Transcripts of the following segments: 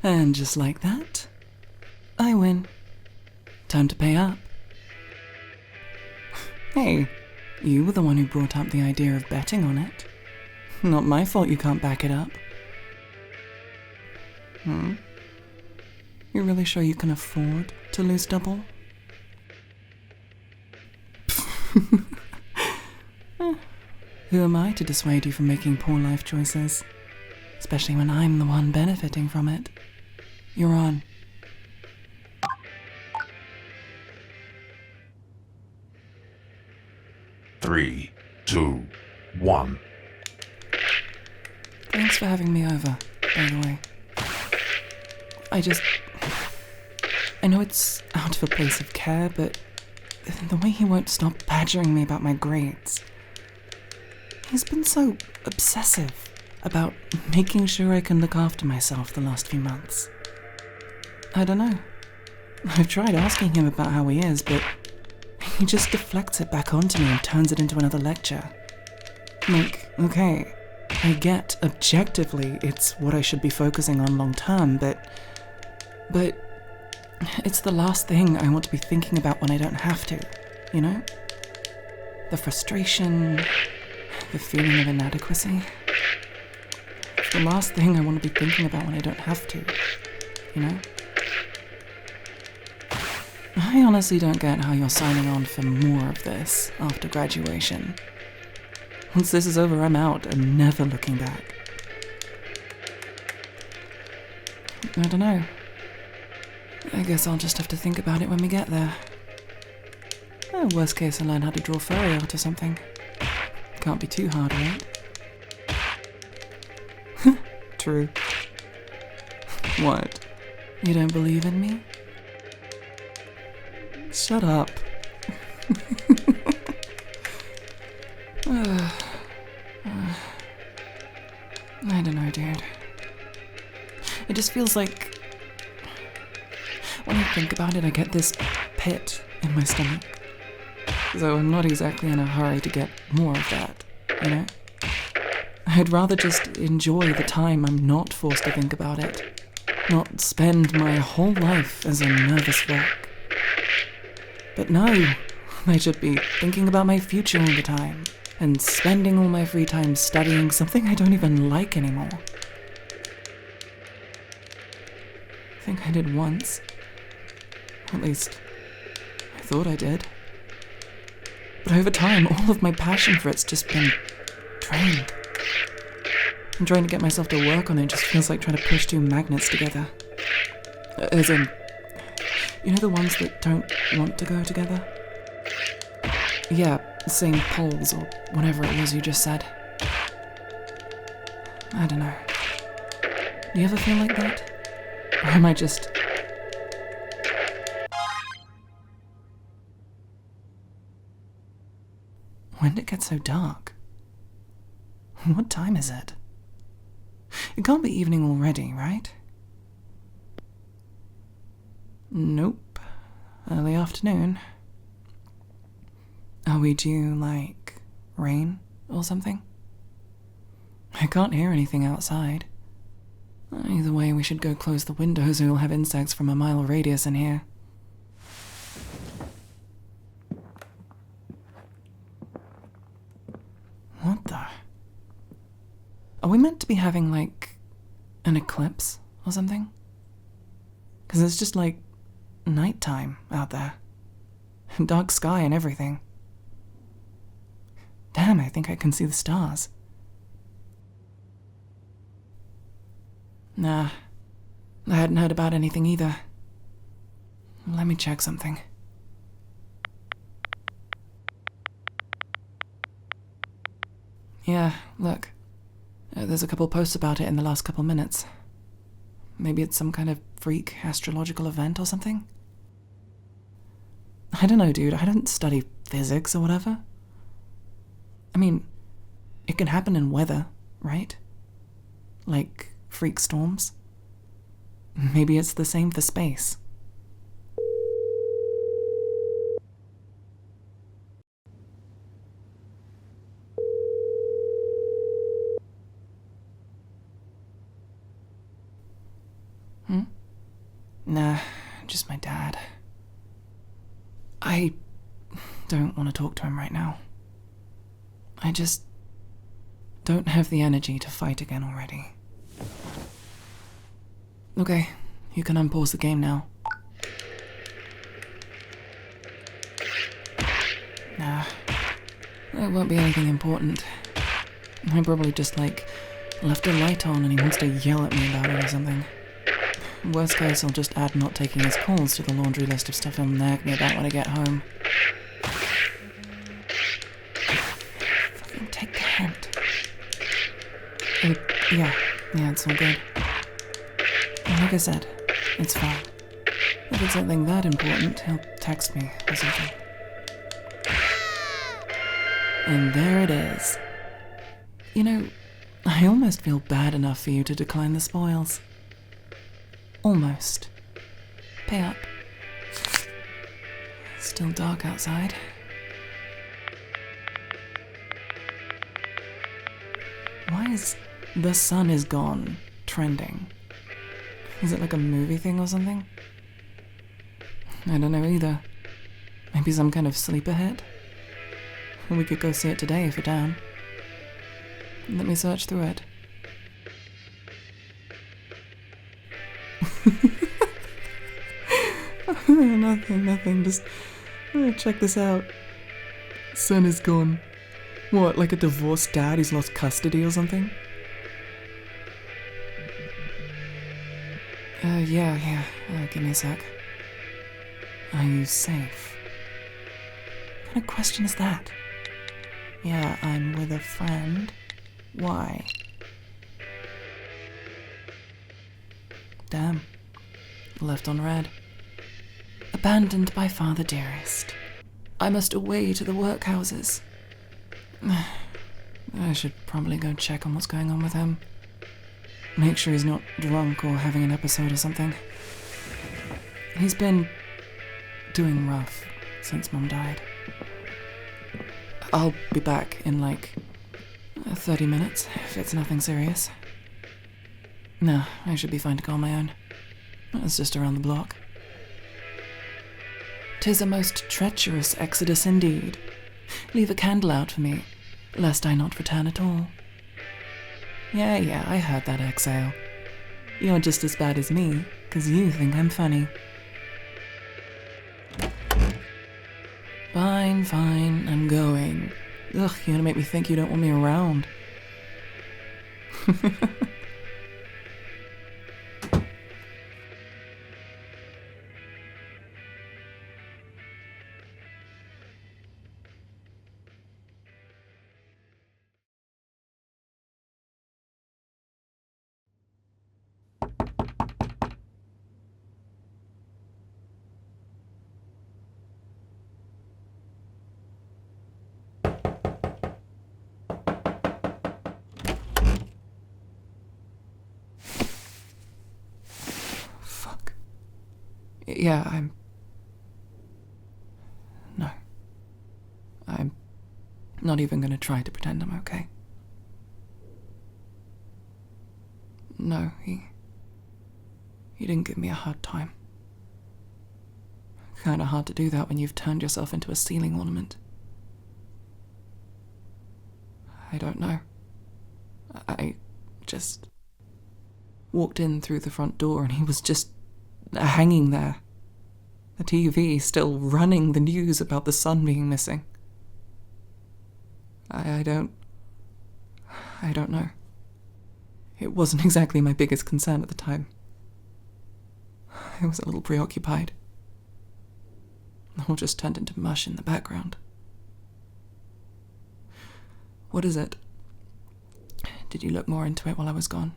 And just like that, I win. Time to pay up. Hey, you were the one who brought up the idea of betting on it. Not my fault you can't back it up. You really sure you can afford to lose double? Who am I to dissuade you from making poor life choices? Especially when I'm the one benefiting from it. You're on. Three, two, one. Thanks for having me over, by the way. I know it's out of a place of care, but the way he won't stop badgering me about my grades. He's been so obsessive about making sure I can look after myself the last few months. I don't know. I've tried asking him about how he is, but he just deflects it back onto me and turns it into another lecture. Like, okay, I get objectively it's what I should be focusing on long term, but it's the last thing I want to be thinking about when I don't have to, you know? The frustration, the feeling of inadequacy. It's the last thing I want to be thinking about when I don't have to, you know? I honestly don't get how you're signing on for more of this after graduation. Once this is over, I'm out and never looking back. I don't know. I guess I'll just have to think about it when we get there. Worst case, I'll learn how to draw furry art or something. Can't be too hard, right? True. What? You don't believe in me? Shut up. I don't know, dude. It just feels like... when I think about it, I get this pit in my stomach. So I'm not exactly in a hurry to get more of that, you know? I'd rather just enjoy the time I'm not forced to think about it. Not spend my whole life as a nervous wreck. But no, I should be thinking about my future all the time, and spending all my free time studying something I don't even like anymore. I think I did once. At least, I thought I did. But over time, all of my passion for it's just been drained. And trying to get myself to work on it just feels like trying to push two magnets together. As in, you know the ones that don't want to go together? Yeah, same poles or whatever it was you just said. I don't know. Do you ever feel like that? Or am I just... When did it get so dark? What time is it? It can't be evening already, right? Nope. Early afternoon. Are we due, like, rain or something? I can't hear anything outside. Either way, we should go close the windows or we'll have insects from a mile radius in here. What the? Are we meant to be having, like, an eclipse or something? Because it's just, like, nighttime out there. Dark sky and everything. Damn, I think I can see the stars. Nah, I hadn't heard about anything either. Let me check something. Yeah, look. There's a couple posts about it in the last couple minutes. Maybe it's some kind of freak astrological event or something? I don't know, dude. I don't study physics or whatever. I mean, it can happen in weather, right? Like freak storms. Maybe it's the same for space. Nah, just my dad. I don't want to talk to him right now. I just don't have the energy to fight again already. Okay, you can unpause the game now. Nah, it won't be anything important. I probably just, left a light on and he wants to yell at me about it or something. Worst case, I'll just add not taking his calls to the laundry list of stuff he'll nag me about when I get home. Fucking take the hint. Yeah, it's all good. Like I said, it's fine. If it's something that important, he'll text me or something. And there it is. You know, I almost feel bad enough for you to decline the spoils. Almost. Pay up. Still dark outside. Why is "the sun is gone" trending? Is it like a movie thing or something? I don't know either. Maybe some kind of sleeper hit? We could go see it today if you're down. Let me search through it. Nothing. Just check this out. Son is gone. What, like a divorced dad who's lost custody or something? Yeah. Give me a sec. Are you safe? What kind of question is that? Yeah, I'm with a friend. Why? Damn. Left on red. Abandoned by father dearest. I must away to the workhouses. I should probably go check on what's going on with him. Make sure he's not drunk or having an episode or something. He's been doing rough since Mum died. I'll be back in 30 minutes, if it's nothing serious. No, I should be fine to go on my own. It's just around the block. 'Tis a most treacherous exodus indeed. Leave a candle out for me, lest I not return at all. Yeah, I heard that exhale. You're just as bad as me, 'cause you think I'm funny. Fine, I'm going. Ugh, you're gonna make me think you don't want me around. Yeah, No. I'm not even gonna try to pretend I'm okay. No, he didn't give me a hard time. Kinda hard to do that when you've turned yourself into a ceiling ornament. I don't know. I just walked in through the front door and he was just hanging there. The TV still running the news about the sun being missing. I don't know. It wasn't exactly my biggest concern at the time. I was a little preoccupied. It all just turned into mush in the background. What is it? Did you look more into it while I was gone?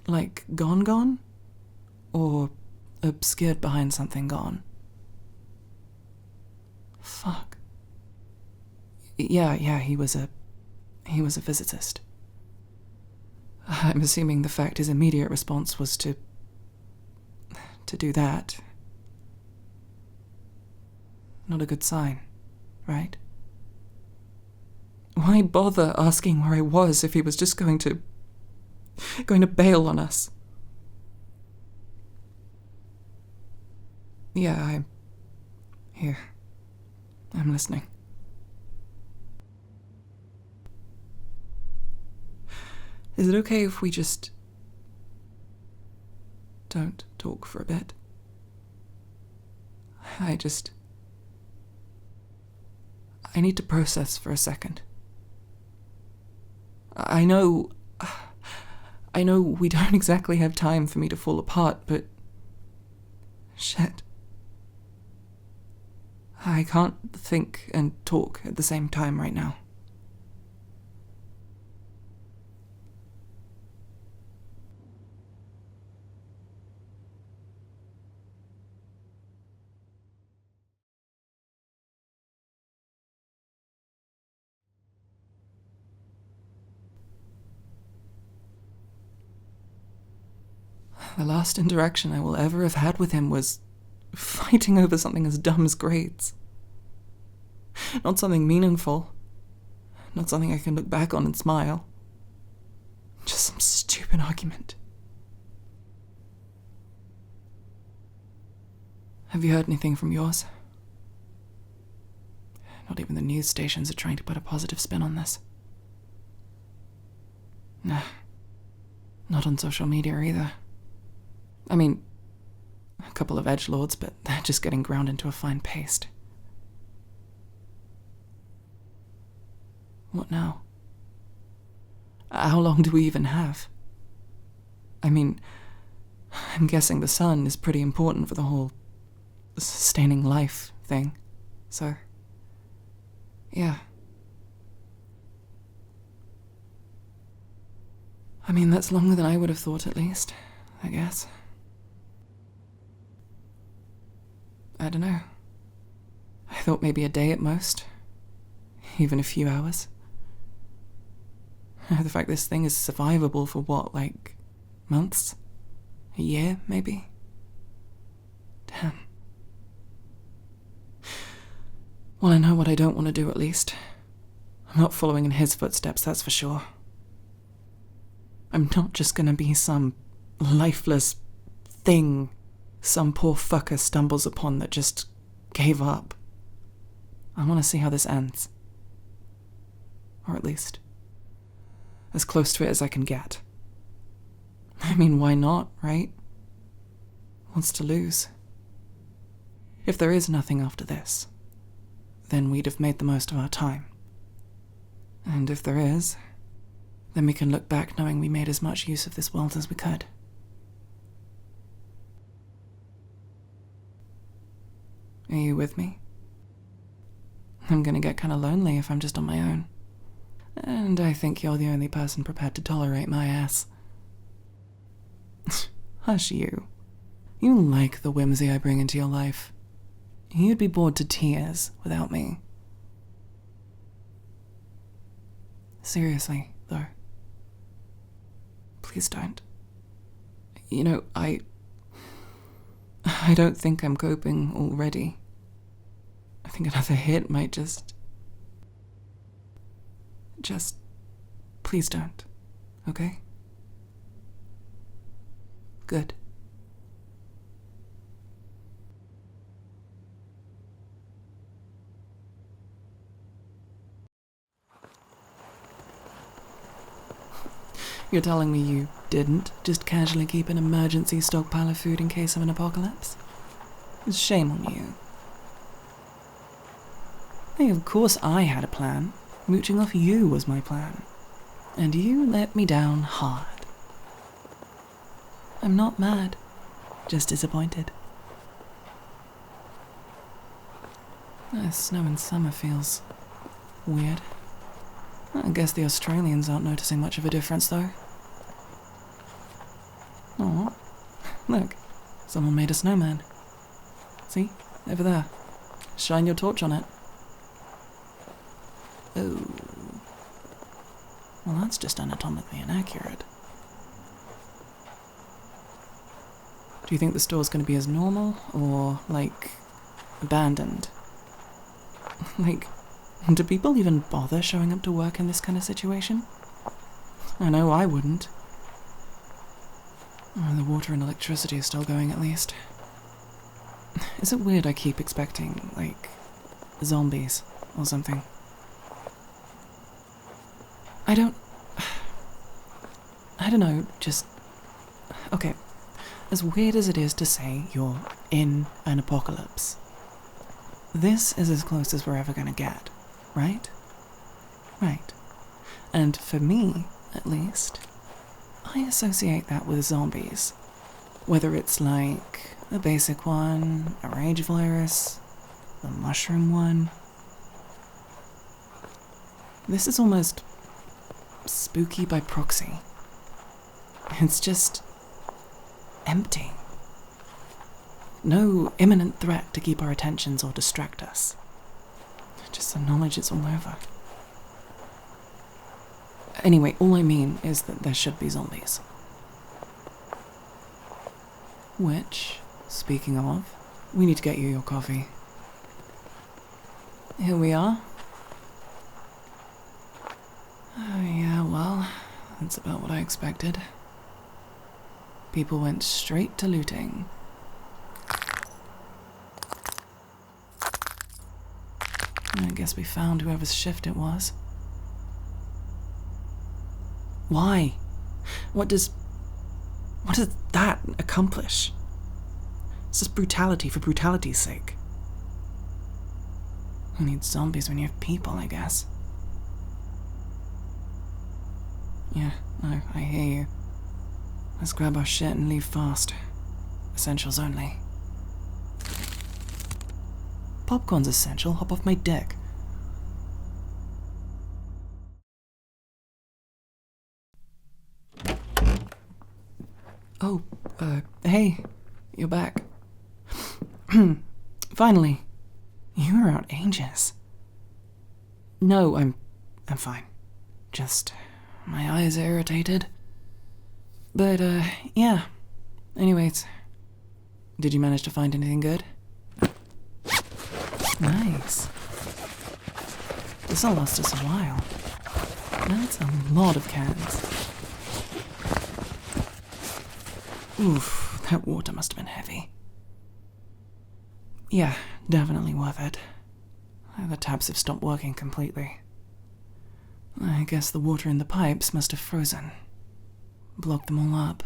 Like gone? Or obscured behind something gone? Fuck. Yeah, he was a physicist. I'm assuming the fact his immediate response was to do that. Not a good sign, right? Why bother asking where I was if he was just going to going to bail on us. Yeah, I'm here. I'm listening. Is it okay if we just don't talk for a bit? I need to process for a second. I know we don't exactly have time for me to fall apart, but shit. I can't think and talk at the same time right now. The last interaction I will ever have had with him was fighting over something as dumb as grades. Not something meaningful. Not something I can look back on and smile. Just some stupid argument. Have you heard anything from yours? Not even the news stations are trying to put a positive spin on this. Nah. Not on social media either. I mean, a couple of edgelords, but they're just getting ground into a fine paste. What now? How long do we even have? I mean, I'm guessing the sun is pretty important for the whole sustaining life thing, so yeah. I mean, that's longer than I would have thought, at least, I guess. I don't know. I thought maybe a day at most. Even a few hours. The fact this thing is survivable for what, like, months? A year, maybe? Damn. Well, I know what I don't want to do, at least. I'm not following in his footsteps, that's for sure. I'm not just gonna be some lifeless thing some poor fucker stumbles upon that just gave up. I want to see how this ends. Or at least, as close to it as I can get. I mean, why not, right? What's to lose? If there is nothing after this, then we'd have made the most of our time. And if there is, then we can look back knowing we made as much use of this world as we could. Are you with me? I'm gonna get kinda lonely if I'm just on my own. And I think you're the only person prepared to tolerate my ass. Hush you. You like the whimsy I bring into your life. You'd be bored to tears without me. Seriously, though. Please don't. You know, I don't think I'm coping already. I think another hit might just please don't, okay? Good. You're telling me you didn't just casually keep an emergency stockpile of food in case of an apocalypse? Shame on you. Hey, of course I had a plan. Mooching off you was my plan. And you let me down hard. I'm not mad, just disappointed. Snow in summer feels weird. I guess the Australians aren't noticing much of a difference, though. Aw, look, someone made a snowman. See, over there. Shine your torch on it. Oh. Well, that's just anatomically inaccurate. Do you think the store's going to be as normal, or, like, abandoned? Like, do people even bother showing up to work in this kind of situation? I know I wouldn't. Oh, the water and electricity is still going, at least. Is it weird I keep expecting, like, zombies or something? I don't know, just... Okay, as weird as it is to say you're in an apocalypse, this is as close as we're ever gonna get, right? Right. And for me, at least, I associate that with zombies. Whether it's like a basic one, a rage virus, a mushroom one. This is almost spooky by proxy. It's just empty. No imminent threat to keep our attentions or distract us. Just the knowledge it's all over. Anyway, all I mean is that there should be zombies. Which, speaking of, we need to get you your coffee. Here we are. Oh yeah, well, that's about what I expected. People went straight to looting. I guess we found whoever's shift it was. Why? What does that accomplish? It's just brutality for brutality's sake. Who needs zombies when you have people, I guess? Yeah, no, I hear you. Let's grab our shit and leave fast. Essentials only. Popcorn's essential, hop off my dick. Oh, hey, you're back. Finally. You were out ages. No, I'm fine. Just, my eyes are irritated. But, yeah. Anyways, did you manage to find anything good? Nice. This'll last us a while. That's a lot of cans. Oof, that water must have been heavy. Yeah, definitely worth it. The taps have stopped working completely. I guess the water in the pipes must have frozen. Blocked them all up.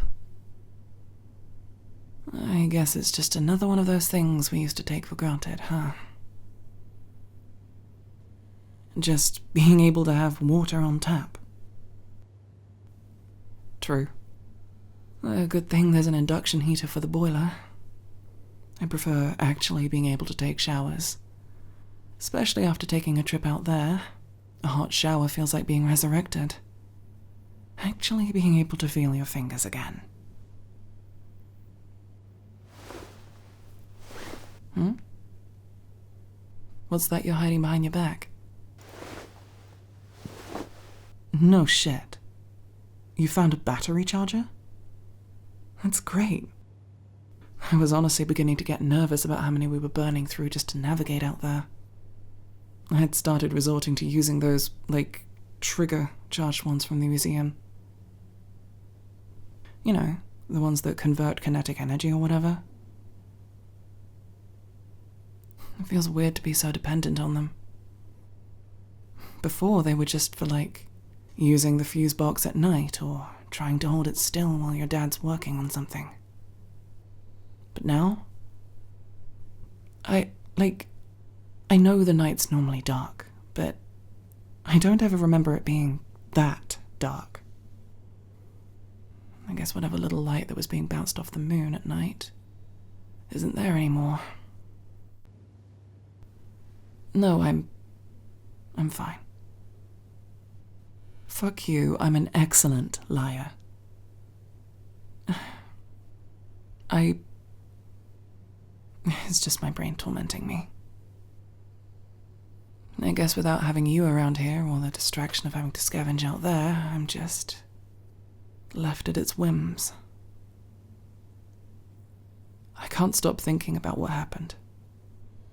I guess it's just another one of those things we used to take for granted, huh? Just being able to have water on tap. True. A good thing there's an induction heater for the boiler. I prefer actually being able to take showers. Especially after taking a trip out there. A hot shower feels like being resurrected. Actually being able to feel your fingers again. What's that you're hiding behind your back? No shit. You found a battery charger? That's great. I was honestly beginning to get nervous about how many we were burning through just to navigate out there. I had started resorting to using those, like, trigger-charged ones from the museum. You know, the ones that convert kinetic energy or whatever. It feels weird to be so dependent on them. Before, they were just for, like, using the fuse box at night or trying to hold it still while your dad's working on something. But now, I know the night's normally dark, but I don't ever remember it being that dark. I guess whatever little light that was being bounced off the moon at night isn't there anymore. No, I'm fine. Fuck you, I'm an excellent liar. It's just my brain tormenting me. I guess without having you around here, or the distraction of having to scavenge out there, I'm just left at its whims. I can't stop thinking about what happened.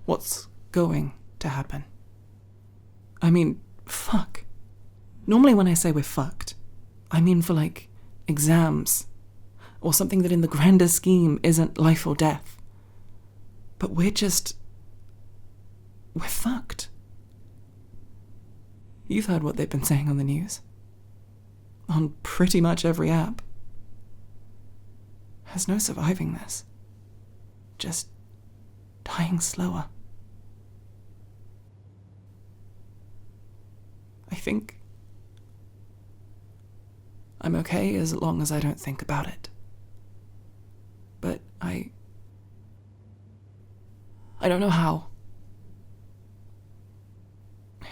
What's going to happen? I mean, fuck. Normally when I say we're fucked, I mean for, like, exams, or something that in the grander scheme isn't life or death. But we're fucked. You've heard what they've been saying on the news. On pretty much every app. There's no surviving this. Just dying slower. I think I'm okay as long as I don't think about it. But I don't know how.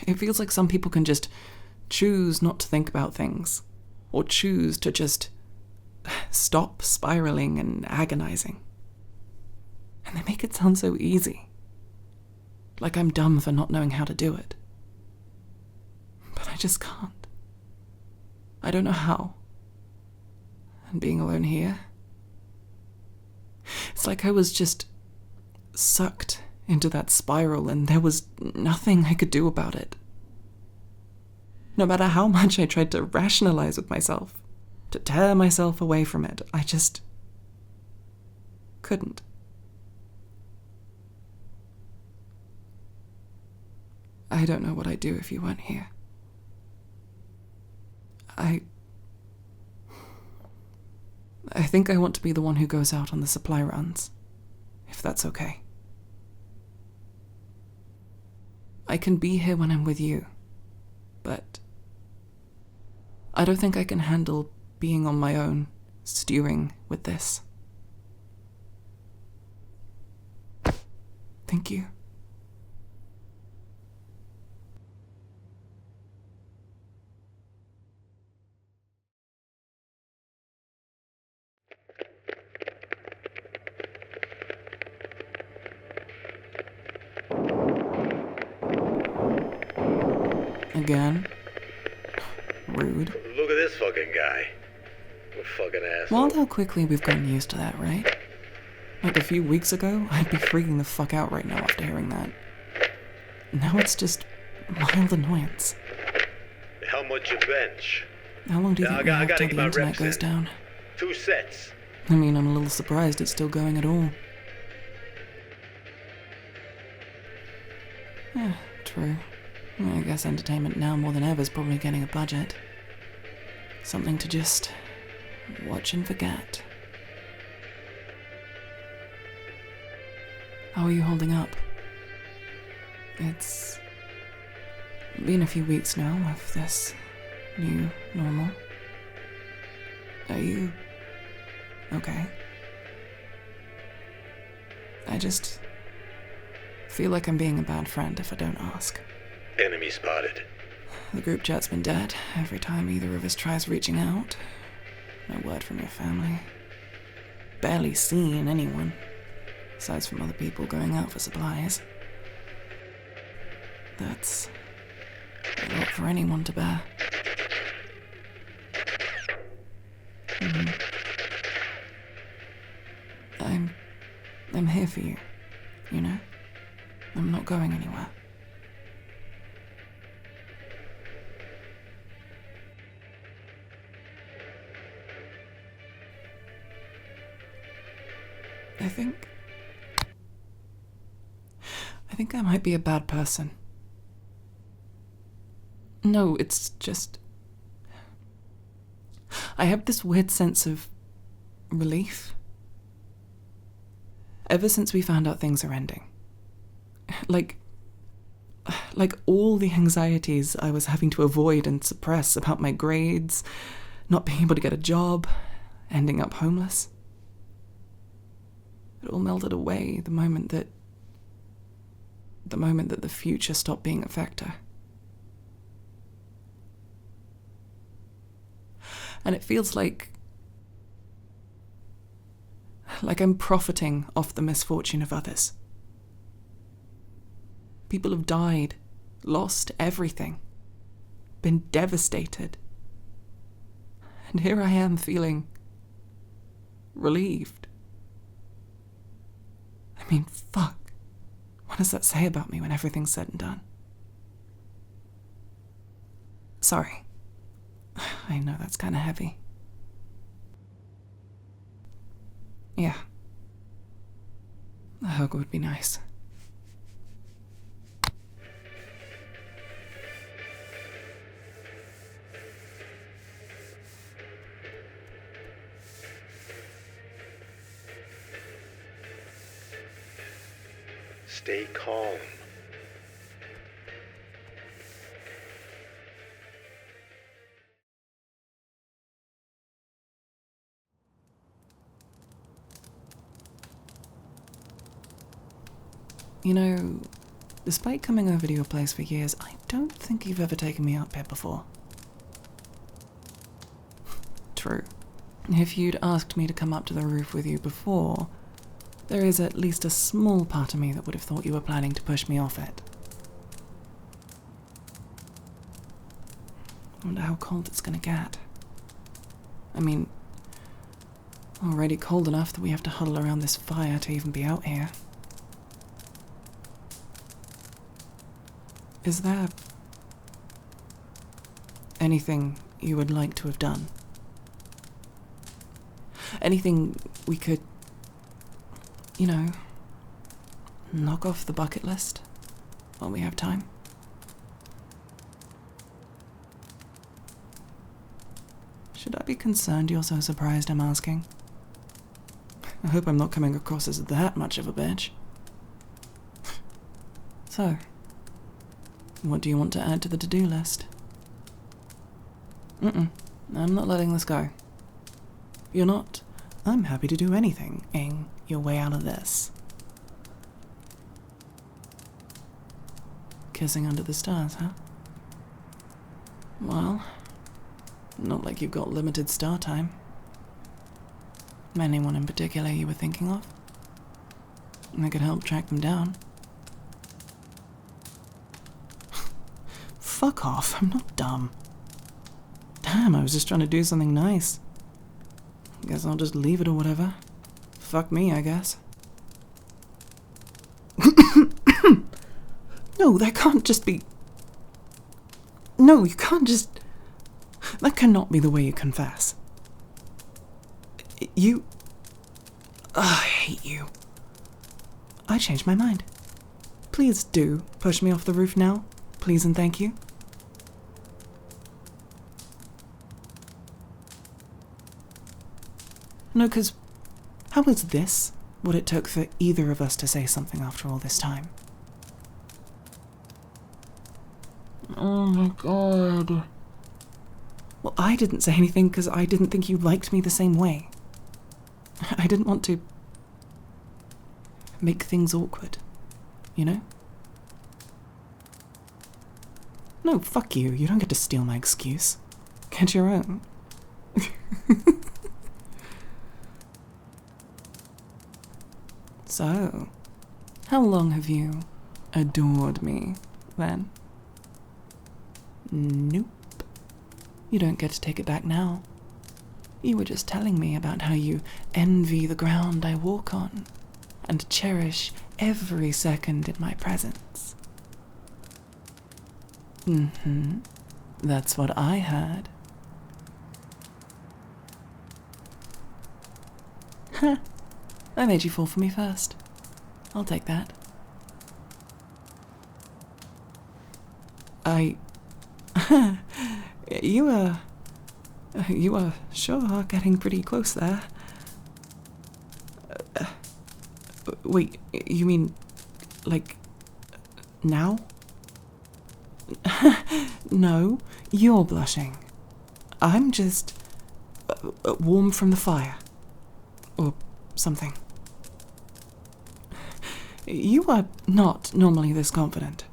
It feels like some people can just choose not to think about things, or choose to just stop spiraling and agonizing. And they make it sound so easy. Like I'm dumb for not knowing how to do it. But I just can't. I don't know how. And being alone here, it's like I was just sucked into that spiral and there was nothing I could do about it. No matter how much I tried to rationalize with myself, to tear myself away from it, I just couldn't. I don't know what I'd do if you weren't here. I think I want to be the one who goes out on the supply runs, if that's okay. I can be here when I'm with you, but I don't think I can handle being on my own, stewing with this. Thank you. Again? Rude. Look at this fucking guy. What a fucking asshole. Wild how quickly we've gotten used to that, right? Like a few weeks ago, I'd be freaking the fuck out right now after hearing that. Now it's just mild annoyance. How much you bench? How long do you think we have till the internet goes down? 2 sets. I mean, I'm a little surprised it's still going at all. Yeah, true. I guess entertainment now more than ever is probably getting a budget. Something to just watch and forget. How are you holding up? It's been a few weeks now of this new normal. Are you okay? I just feel like I'm being a bad friend if I don't ask. Enemy spotted. The group chat's been dead every time either of us tries reaching out. No word from your family. Barely seen anyone, aside from other people going out for supplies. That's a lot for anyone to bear. I'm here for you, you know? I'm not going anywhere. I think I might be a bad person. No, it's just I have this weird sense of relief. Ever since we found out things are ending. Like all the anxieties I was having to avoid and suppress about my grades, not being able to get a job, ending up homeless. It all melted away the moment that the future stopped being a factor. And it feels like I'm profiting off the misfortune of others. People have died, lost everything, been devastated. And here I am feeling relieved. I mean, fuck. What does that say about me when everything's said and done? Sorry. I know that's kind of heavy. Yeah. A hug would be nice. Stay calm. You know, despite coming over to your place for years, I don't think you've ever taken me up here before. True. If you'd asked me to come up to the roof with you before, there is at least a small part of me that would have thought you were planning to push me off it. I wonder how cold it's gonna get. I mean, already cold enough that we have to huddle around this fire to even be out here. Is there anything you would like to have done? Anything we could, you know, knock off the bucket list while we have time? Should I be concerned you're so surprised I'm asking? I hope I'm not coming across as that much of a bitch. So, what do you want to add to the to-do list? I'm not letting this go. You're not. I'm happy to do anything-ing your way out of this. Kissing under the stars, huh? Well, not like you've got limited star time. Anyone in particular you were thinking of? I could help track them down. Fuck off, I'm not dumb. Damn, I was just trying to do something nice. Guess I'll just leave it or whatever. Fuck me, I guess. No, that can't just be... No, you can't just... That cannot be the way you confess. You... I hate you. I changed my mind. Please do push me off the roof now. Please and thank you. No, because how was this what it took for either of us to say something after all this time? Oh my god. Well, I didn't say anything because I didn't think you liked me the same way. I didn't want to make things awkward, you know? No, fuck you. You don't get to steal my excuse. Get your own. So, how long have you adored me, then? Nope. You don't get to take it back now. You were just telling me about how you envy the ground I walk on and cherish every second in my presence. That's what I heard. Huh. I made you fall for me first. I'll take that. You are sure getting pretty close there. Wait, you mean, like, now? No, you're blushing. I'm just warm from the fire. Or something. You are not normally this confident.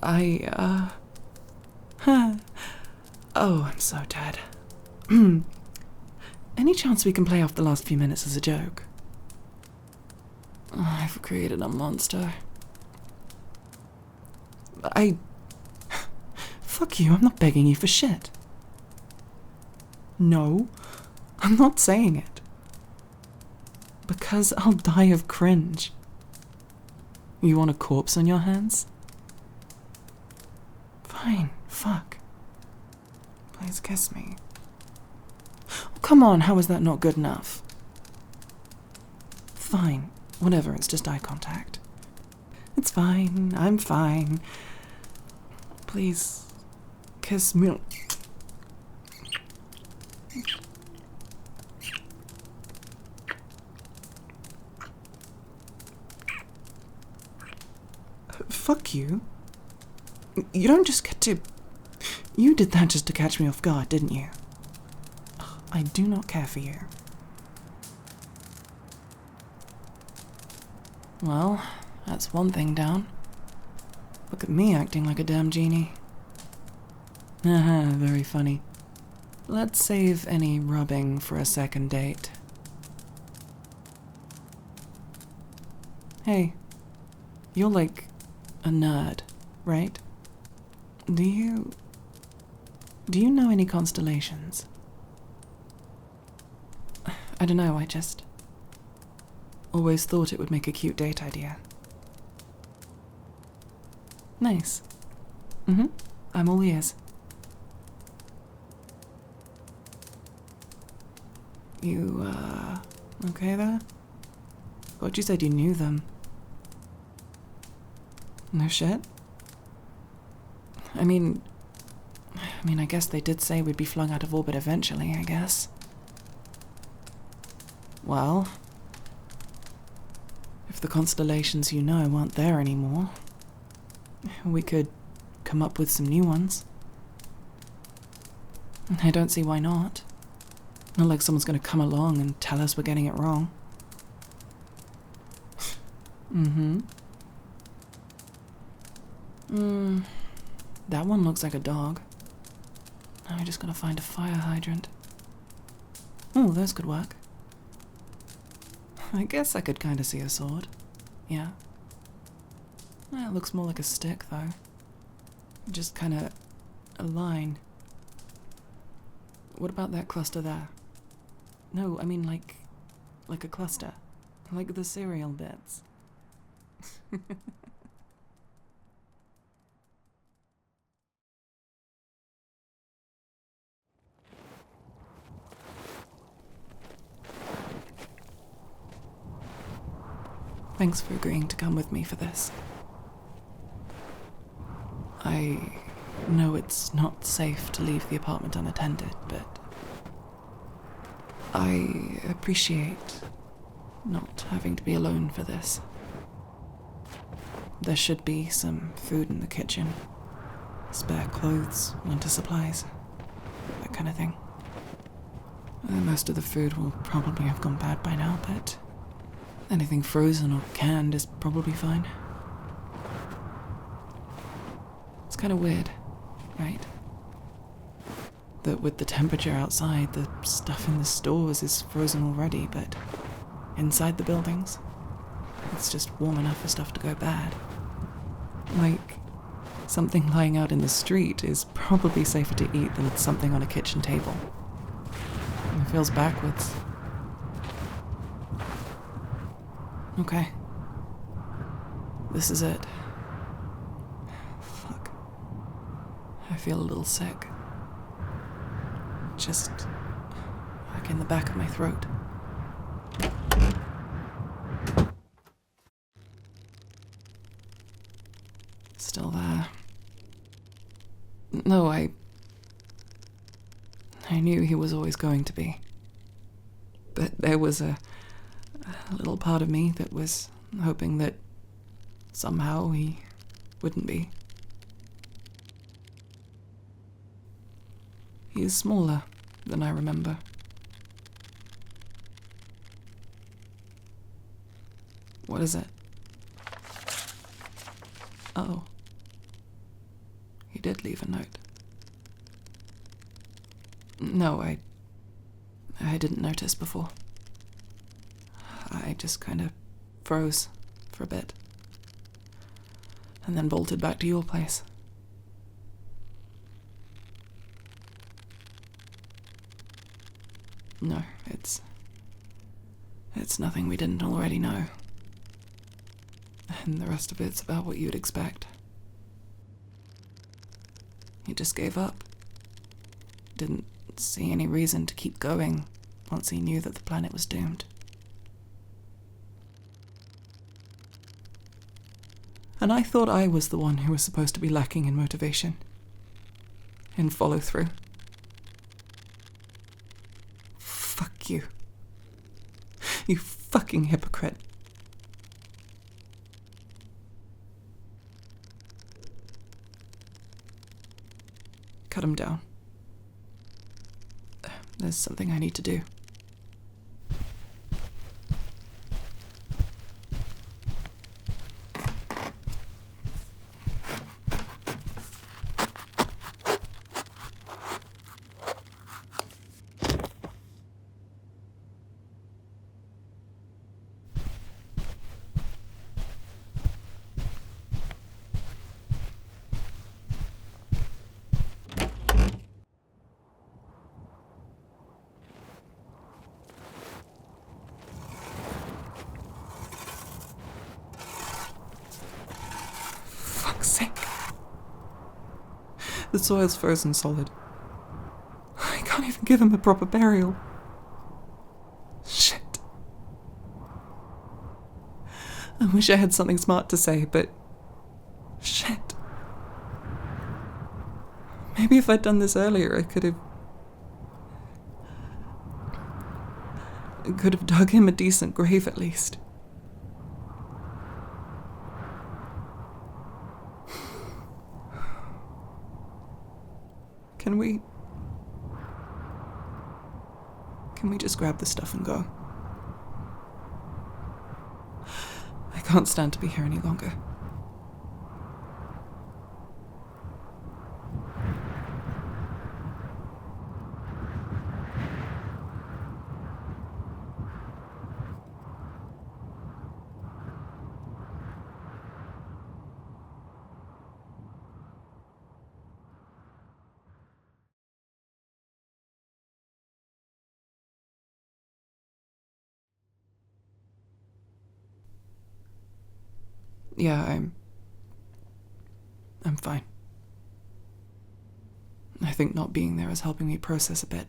Oh, I'm so dead. Any chance we can play off the last few minutes as a joke? I've created a monster. Fuck you, I'm not begging you for shit. No, I'm not saying it. Because I'll die of cringe. You want a corpse on your hands? Fine, fuck. Please kiss me. Oh, come on, how is that not good enough? Fine. Whatever, it's just eye contact. It's fine. I'm fine. Please, kiss me. Fuck you. You don't just get to... You did that just to catch me off guard, didn't you? I do not care for you. Well, that's one thing down. Look at me acting like a damn genie. Haha, very funny. Let's save any rubbing for a second date. Hey, you're like a nerd, right? Do you know any constellations? I don't know, I just always thought it would make a cute date idea. Nice. I'm all ears. You, okay there? Thought you said you knew them. No shit? I mean, I guess they did say we'd be flung out of orbit eventually, I guess. Well, if the constellations you know aren't there anymore, we could come up with some new ones. I don't see why not. Not like someone's gonna come along and tell us we're getting it wrong. That one looks like a dog. Now I just gotta find a fire hydrant. Oh, those could work. I guess I could kinda see a sword. Yeah. Well, it looks more like a stick, though. Just kinda a line. What about that cluster there? No, I mean like a cluster. Like the cereal bits. Thanks for agreeing to come with me for this. I know it's not safe to leave the apartment unattended, but I appreciate not having to be alone for this. There should be some food in the kitchen. Spare clothes, winter supplies, that kind of thing. Most of the food will probably have gone bad by now, but anything frozen or canned is probably fine. It's kind of weird, right? That with the temperature outside, the stuff in the stores is frozen already, but inside the buildings, it's just warm enough for stuff to go bad. Like, something lying out in the street is probably safer to eat than something on a kitchen table. It feels backwards. Okay. This is it. Fuck. I feel a little sick. Just like in the back of my throat. Still there. No, I knew he was always going to be. But there was a little part of me that was hoping that somehow he wouldn't be. He is smaller than I remember. What is it? Oh. He did leave a note. No, I didn't notice before. I just kind of froze for a bit. And then bolted back to your place. No, it's nothing we didn't already know. And the rest of it's about what you'd expect. He just gave up. Didn't see any reason to keep going once he knew that the planet was doomed. And I thought I was the one who was supposed to be lacking in motivation, in follow-through. Fuck you. You fucking hypocrite. Cut him down. There's something I need to do. The soil's frozen solid. I can't even give him a proper burial. Shit. I wish I had something smart to say, but... shit. Maybe if I'd done this earlier, I could have dug him a decent grave at least. Can we just grab the stuff and go? I can't stand to be here any longer. Yeah, I'm fine. I think not being there is helping me process a bit.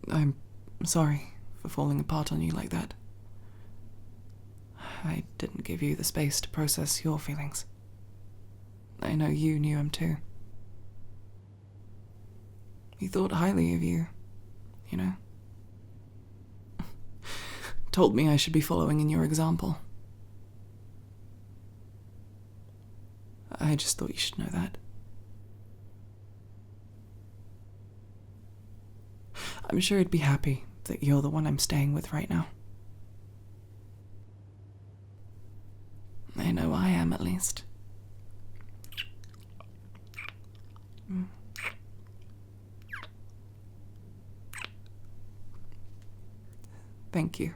I'm sorry for falling apart on you like that. I didn't give you the space to process your feelings. I know you knew him too. He thought highly of you, you know? Told me I should be following in your example. I just thought you should know that. I'm sure he'd be happy that you're the one I'm staying with right now. I know I am, at least. Thank you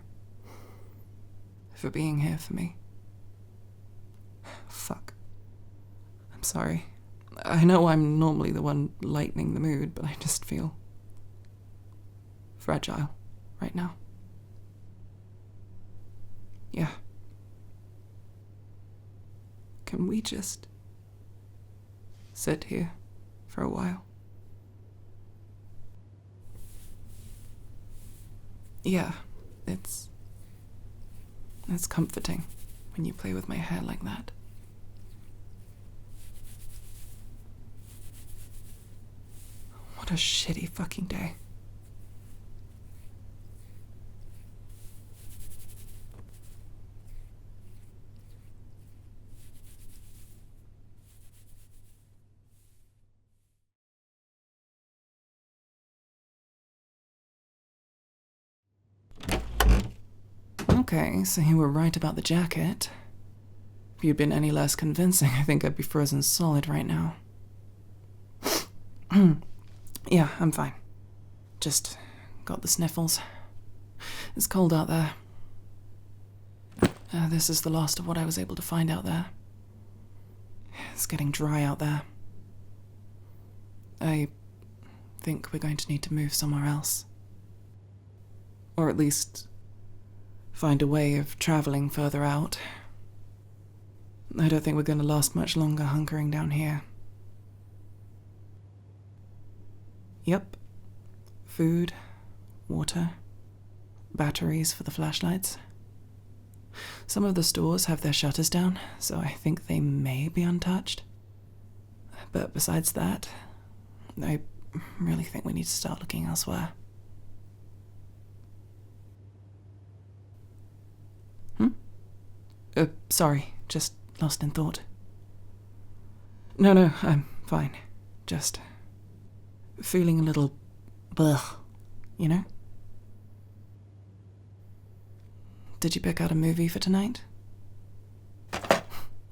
for being here for me. Fuck. I'm sorry. I know I'm normally the one lightening the mood, but I just feel fragile right now. Yeah. Can we just sit here for a while? Yeah, it's comforting when you play with my hair like that. What a shitty fucking day. Okay, so you were right about the jacket. If you'd been any less convincing, I think I'd be frozen solid right now. Yeah, I'm fine. Just got the sniffles. It's cold out there. This is the last of what I was able to find out there. It's getting dry out there. I think we're going to need to move somewhere else. Or at least find a way of traveling further out. I don't think we're going to last much longer hunkering down here. Yep. Food, water, batteries for the flashlights. Some of the stores have their shutters down, so I think they may be untouched. But besides that, I really think we need to start looking elsewhere. Sorry, just lost in thought. No, I'm fine. Just feeling a little blech, you know? Did you pick out a movie for tonight?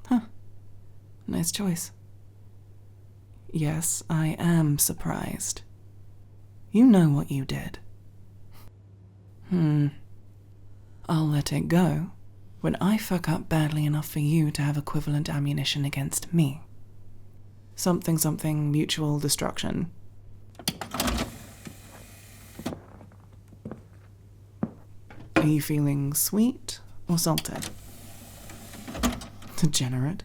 Huh. Nice choice. Yes, I am surprised. You know what you did. I'll let it go when I fuck up badly enough for you to have equivalent ammunition against me. Something mutual destruction. Are you feeling sweet or salted? Degenerate.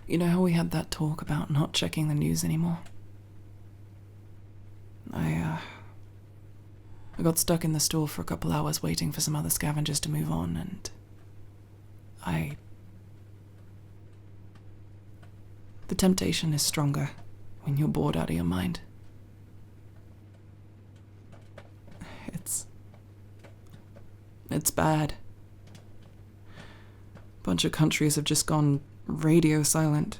You know how we had that talk about not checking the news anymore? I got stuck in the store for a couple hours waiting for some other scavengers to move on, and the temptation is stronger when you're bored out of your mind. It's bad. A bunch of countries have just gone radio silent.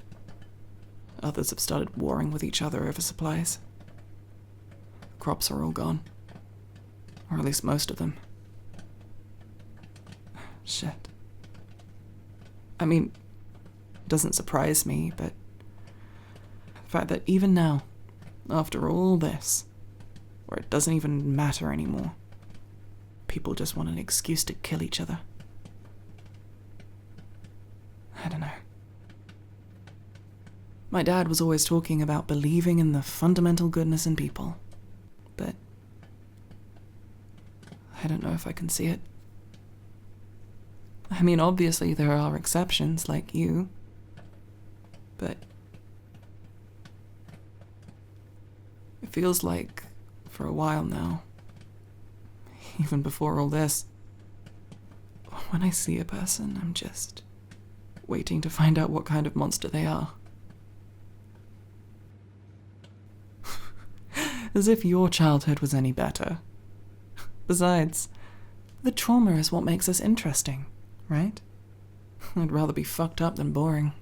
Others have started warring with each other over supplies. Crops are all gone. Or at least most of them. Shit. I mean, it doesn't surprise me, but the fact that even now, after all this, where it doesn't even matter anymore, people just want an excuse to kill each other. I don't know. My dad was always talking about believing in the fundamental goodness in people, but I don't know if I can see it. I mean, obviously there are exceptions, like you, but it feels like, for a while now, even before all this, when I see a person, I'm just waiting to find out what kind of monster they are. As if your childhood was any better. Besides, the trauma is what makes us interesting, right? I'd rather be fucked up than boring.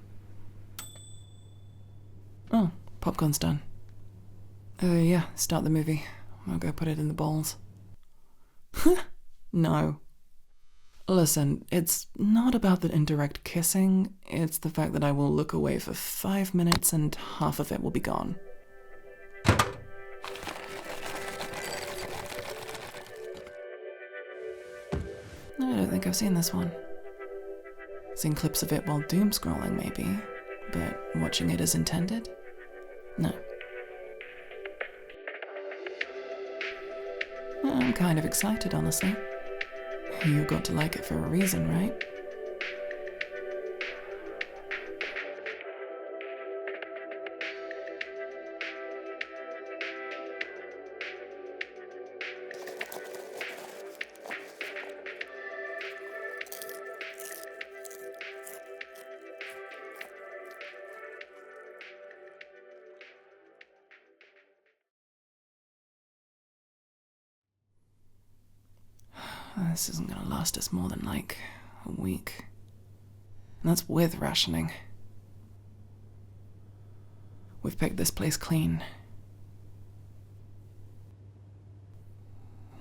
Oh, popcorn's done. Yeah, start the movie. I'll go put it in the bowls. No. Listen, it's not about the indirect kissing, it's the fact that I will look away for 5 minutes and half of it will be gone. I don't think I've seen this one. Seen clips of it while doom scrolling, maybe, but watching it as intended? No. I'm kind of excited, honestly. You got to like it for a reason, right? This isn't gonna last us more than, like, a week. And that's with rationing. We've picked this place clean.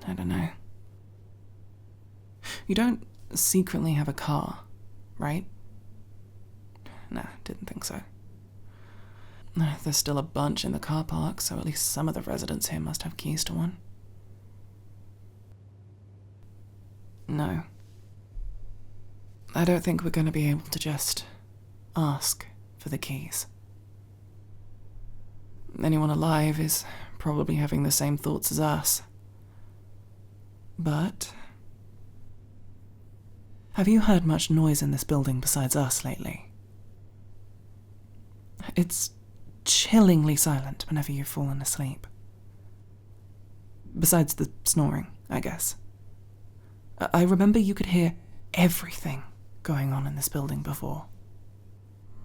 I don't know. You don't secretly have a car, right? Nah, didn't think so. There's still a bunch in the car park, so at least some of the residents here must have keys to one. No. I don't think we're going to be able to just ask for the keys. Anyone alive is probably having the same thoughts as us. But have you heard much noise in this building besides us lately? It's chillingly silent whenever you've fallen asleep. Besides the snoring, I guess. I remember you could hear everything going on in this building before.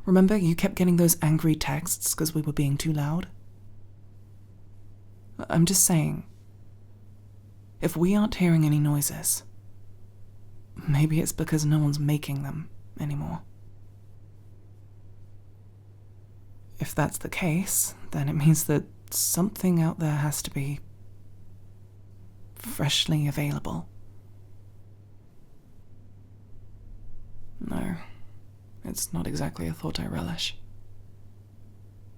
Remember you kept getting those angry texts because we were being too loud? I'm just saying, if we aren't hearing any noises, maybe it's because no one's making them anymore. If that's the case, then it means that something out there has to be freshly available. No, it's not exactly a thought I relish.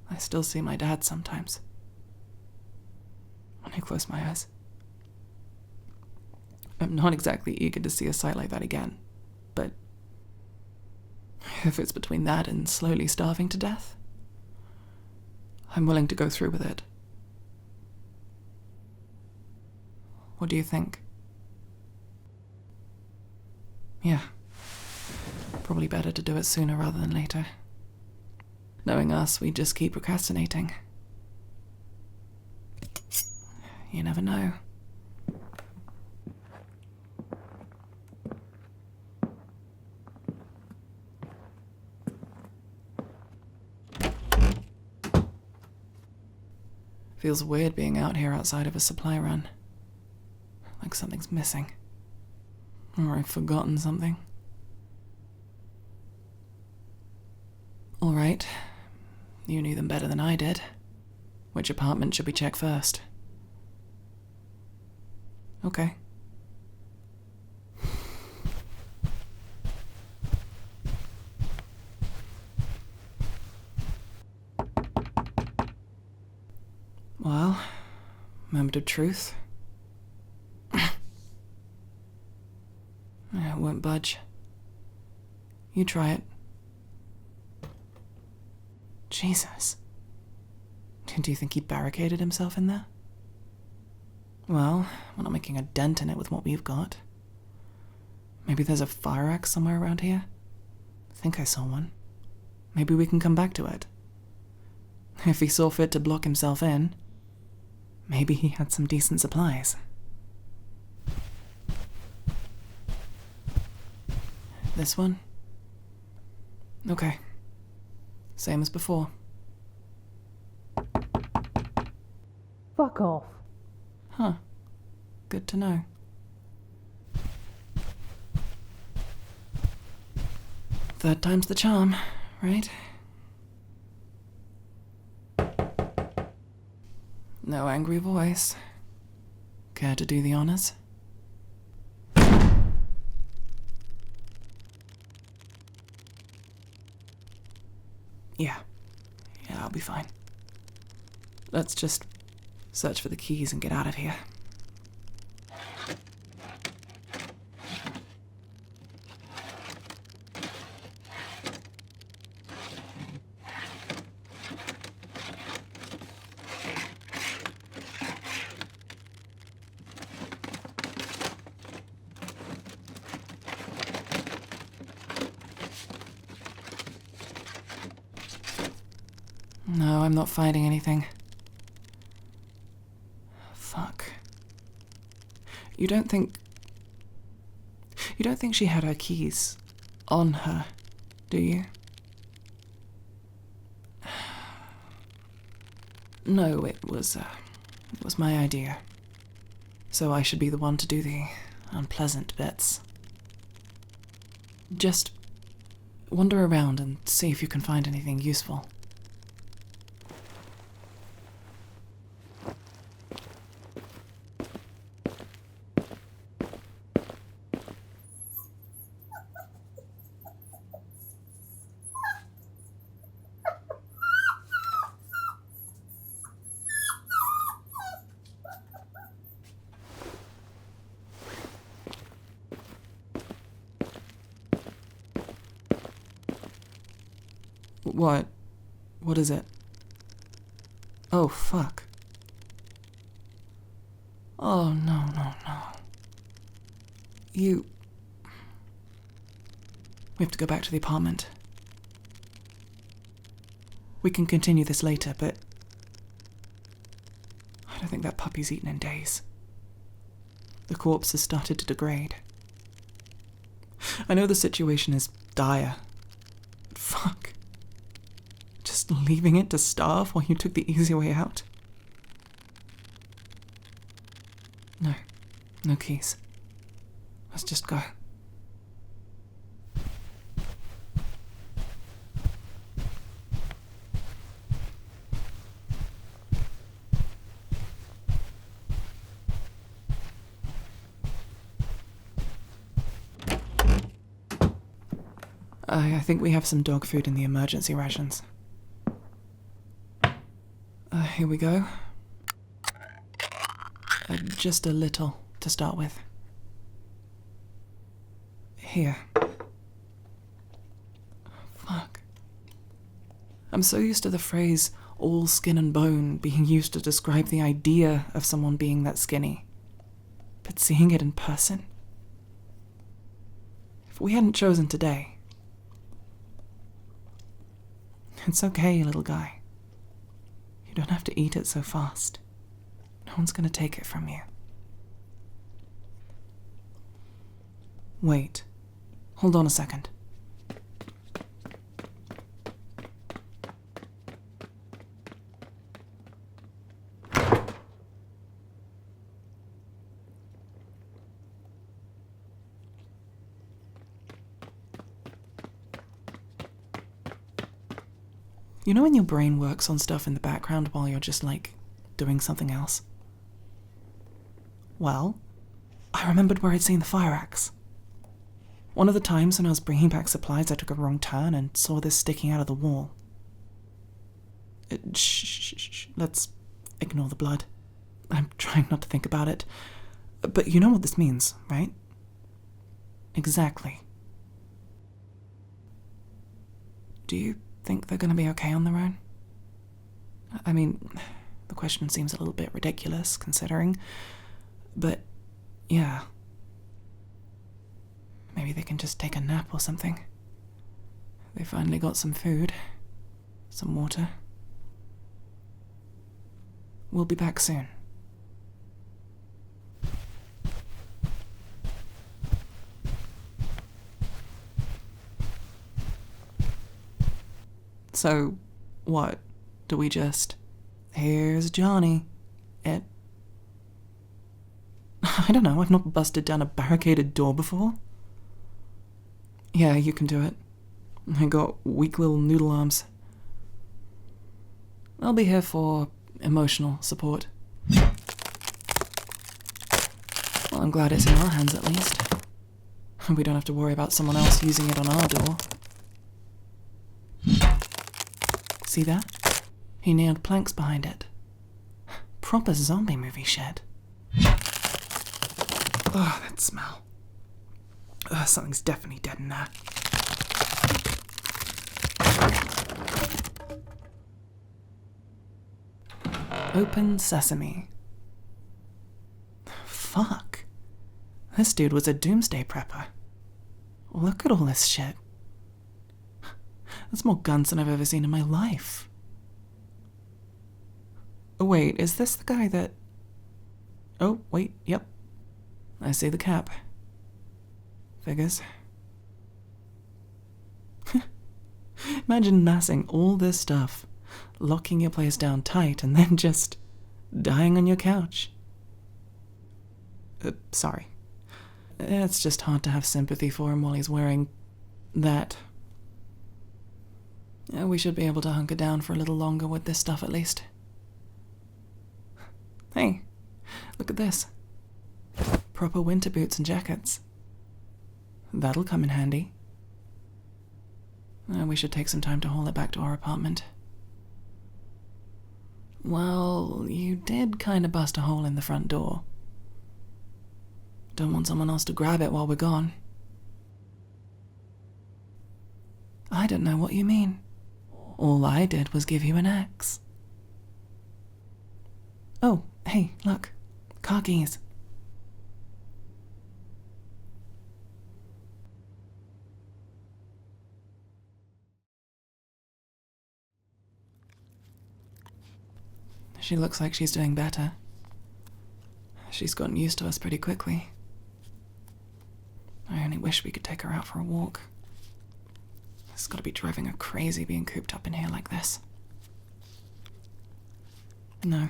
I still see my dad sometimes, when I close my eyes. I'm not exactly eager to see a sight like that again, but if it's between that and slowly starving to death, I'm willing to go through with it. What do you think? Yeah. Probably better to do it sooner rather than later. Knowing us, we just keep procrastinating. You never know. Feels weird being out here outside of a supply run. Like something's missing. Or I've forgotten something. All right. You knew them better than I did. Which apartment should we check first? Okay. Well, moment of truth. It won't budge. You try it. Jesus. Do you think he barricaded himself in there? Well, we're not making a dent in it with what we've got. Maybe there's a fire axe somewhere around here? I think I saw one. Maybe we can come back to it. If he saw fit to block himself in, maybe he had some decent supplies. This one? Okay. Same as before. Fuck off. Huh. Good to know. Third time's the charm, right? No angry voice. Care to do the honors? Yeah, I'll be fine. Let's just search for the keys and get out of here. No, I'm not finding anything. Fuck. You don't think she had her keys on her, do you? No, it was my idea. So I should be the one to do the unpleasant bits. Just wander around and see if you can find anything useful. What? What is it? Oh, fuck. Oh, no. We have to go back to the apartment. We can continue this later, but I don't think that puppy's eaten in days. The corpse has started to degrade. I know the situation is dire, but fuck. Just leaving it to starve while you took the easy way out? No keys. Let's just go. I think we have some dog food in the emergency rations. Here we go. Just a little to start with. Here. Fuck. I'm so used to the phrase all skin and bone being used to describe the idea of someone being that skinny. But seeing it in person? If we hadn't chosen today... It's okay, little guy. You don't have to eat it so fast. No one's gonna take it from you. Wait. Hold on a second. You know when your brain works on stuff in the background while you're just, like, doing something else? Well, I remembered where I'd seen the fire axe. One of the times when I was bringing back supplies, I took a wrong turn and saw this sticking out of the wall. Shh. Let's ignore the blood. I'm trying not to think about it. But you know what this means, right? Exactly. Do you think they're gonna be okay on their own? I mean, the question seems a little bit ridiculous, considering. But, yeah. Maybe they can just take a nap or something. They finally got some food. Some water. We'll be back soon. So, what? Do we just... Here's Johnny. I don't know, I've not busted down a barricaded door before. Yeah, you can do it. I got weak little noodle arms. I'll be here for emotional support. Well, I'm glad it's in our hands at least. We don't have to worry about someone else using it on our door. See that? He nailed planks behind it. Proper zombie movie shit. Oh, that smell. Something's definitely dead in there. Open sesame. Fuck. This dude was a doomsday prepper. Look at all this shit. That's more guns than I've ever seen in my life. Oh, wait, is this the guy that... Oh, wait, yep. I see the cap. Figures. Imagine massing all this stuff, locking your place down tight, and then just dying on your couch. Sorry. It's just hard to have sympathy for him while he's wearing that. We should be able to hunker down for a little longer with this stuff at least. Hey, look at this. Proper winter boots and jackets. That'll come in handy. We should take some time to haul it back to our apartment. Well, you did kind of bust a hole in the front door. Don't want someone else to grab it while we're gone. I don't know what you mean. All I did was give you an axe. Oh, hey, look. Car keys. She looks like she's doing better. She's gotten used to us pretty quickly. I only wish we could take her out for a walk. It's gotta be driving her crazy being cooped up in here like this. No.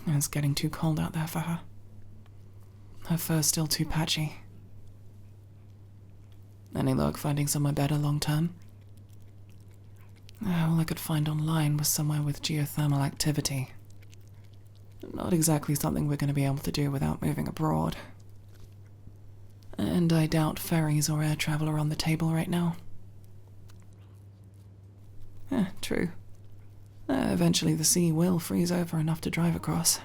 It's getting too cold out there for her. Her fur's still too patchy. Any luck finding somewhere better long term? All I could find online was somewhere with geothermal activity. Not exactly something we're going to be able to do without moving abroad. And I doubt ferries or air travel are on the table right now. True. Eventually the sea will freeze over enough to drive across.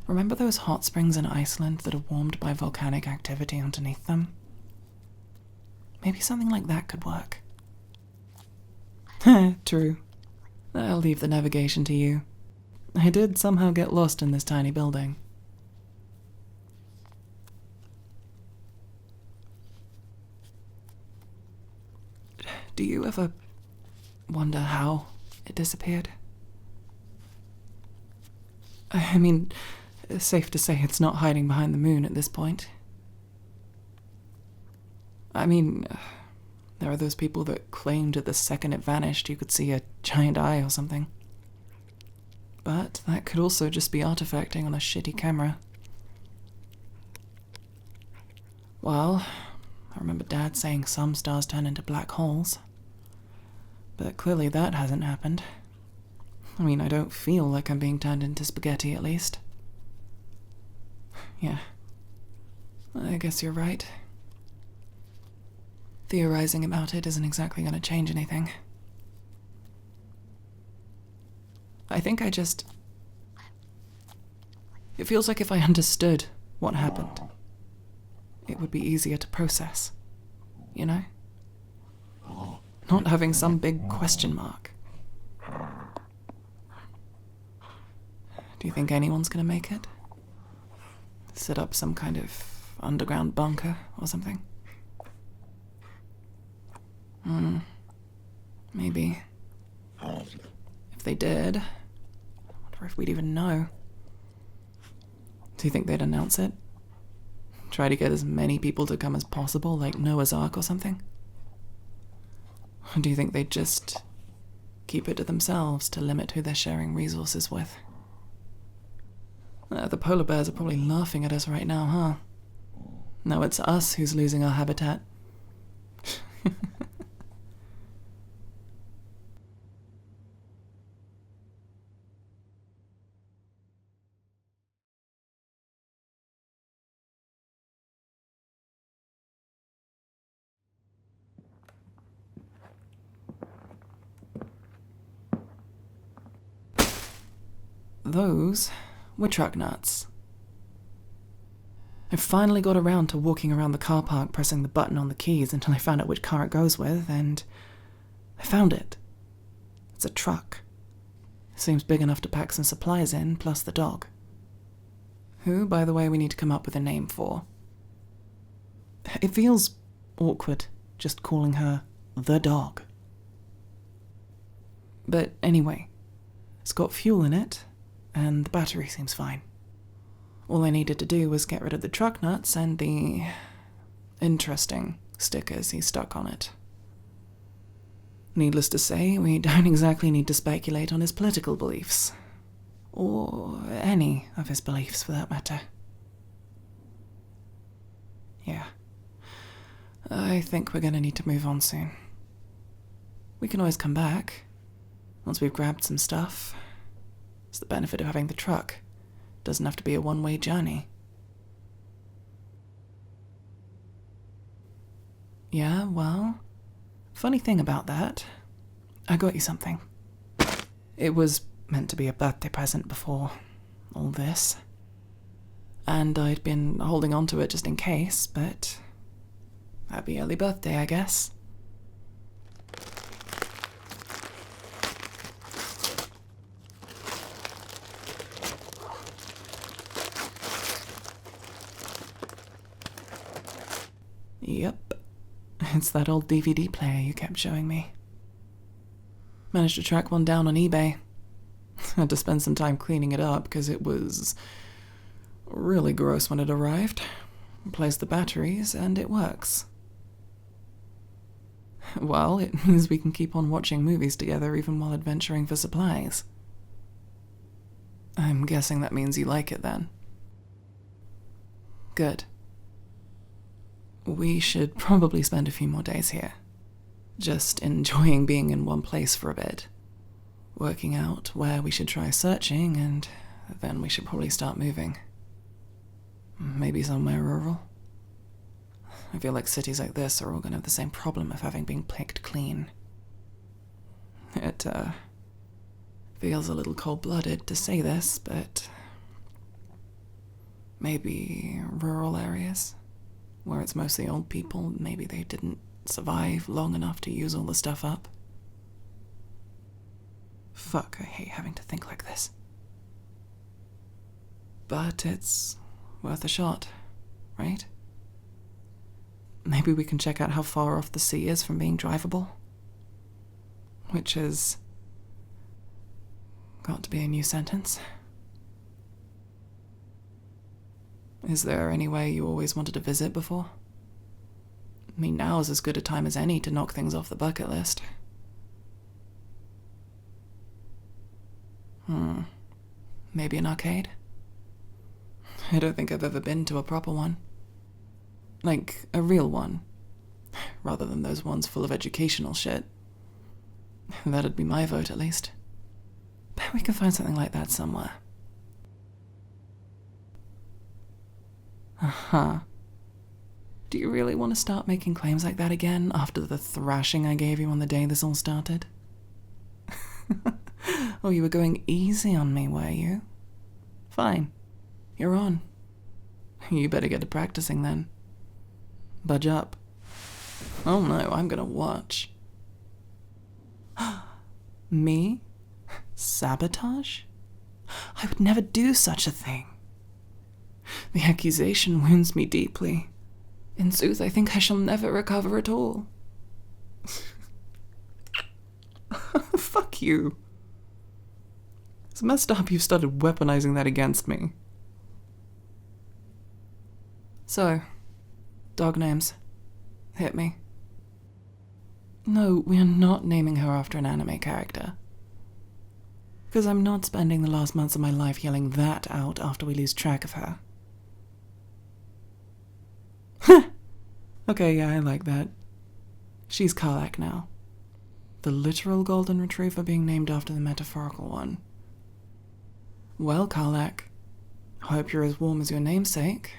Remember those hot springs in Iceland that are warmed by volcanic activity underneath them? Maybe something like that could work. True. I'll leave the navigation to you. I did somehow get lost in this tiny building. Do you ever wonder how it disappeared? I mean, it's safe to say it's not hiding behind the moon at this point. I mean, there are those people that claimed that the second it vanished you could see a giant eye or something. But that could also just be artifacting on a shitty camera. Well, I remember Dad saying some stars turn into black holes. But clearly that hasn't happened. I mean, I don't feel like I'm being turned into spaghetti, at least. Yeah. I guess you're right. Theorizing about it isn't exactly going to change anything. I think I just... It feels like if I understood what happened, it would be easier to process, you know? Not having some big question mark. Do you think anyone's gonna make it? Set up some kind of underground bunker or something? Maybe. If they did, I wonder if we'd even know. Do you think they'd announce it? Try to get as many people to come as possible, like Noah's Ark or something? Or do you think they'd just keep it to themselves to limit who they're sharing resources with? The polar bears are probably laughing at us right now, huh? Now it's us who's losing our habitat. Those were truck nuts. I finally got around to walking around the car park pressing the button on the keys until I found out which car it goes with, and I found it. It's a truck. Seems big enough to pack some supplies in, plus the dog. Who, by the way, we need to come up with a name for. It feels awkward just calling her the dog. But anyway, it's got fuel in it, and the battery seems fine. All I needed to do was get rid of the truck nuts and the interesting stickers he stuck on it. Needless to say, we don't exactly need to speculate on his political beliefs. Or any of his beliefs, for that matter. Yeah. I think we're gonna need to move on soon. We can always come back, once we've grabbed some stuff. It's the benefit of having the truck. Doesn't have to be a one-way journey. Yeah, well, funny thing about that, I got you something. It was meant to be a birthday present before all this. And I'd been holding on to it just in case, but happy early birthday, I guess. Yep, it's that old DVD player you kept showing me. Managed to track one down on eBay. Had to spend some time cleaning it up because it was really gross when it arrived. Replaced the batteries and it works. Well, it means we can keep on watching movies together even while adventuring for supplies. I'm guessing that means you like it then. Good. We should probably spend a few more days here. Just enjoying being in one place for a bit. Working out where we should try searching, and then we should probably start moving. Maybe somewhere rural. I feel like cities like this are all going to have the same problem of having been picked clean. It, feels a little cold-blooded to say this, but maybe rural areas, where it's mostly old people, maybe they didn't survive long enough to use all the stuff up. Fuck, I hate having to think like this. But it's worth a shot, right? Maybe we can check out how far off the sea is from being drivable. Which has got to be a new sentence. Is there anywhere you always wanted to visit before? I mean, now is as good a time as any to knock things off the bucket list. Maybe an arcade? I don't think I've ever been to a proper one. Like, a real one. Rather than those ones full of educational shit. That'd be my vote, at least. Bet we can find something like that somewhere. Uh-huh. Do you really want to start making claims like that again after the thrashing I gave you on the day this all started? Oh, you were going easy on me, were you? Fine. You're on. You better get to practicing then. Budge up. Oh no, I'm gonna watch. Me? Sabotage? I would never do such a thing. The accusation wounds me deeply. In sooth, I think I shall never recover at all. Fuck you. It's messed up you've started weaponizing that against me. So, dog names. Hit me. No, we are not naming her after an anime character. Because I'm not spending the last months of my life yelling that out after we lose track of her. Okay, yeah, I like that. She's Karlak now. The literal golden retriever being named after the metaphorical one. Well, Karlak, hope you're as warm as your namesake,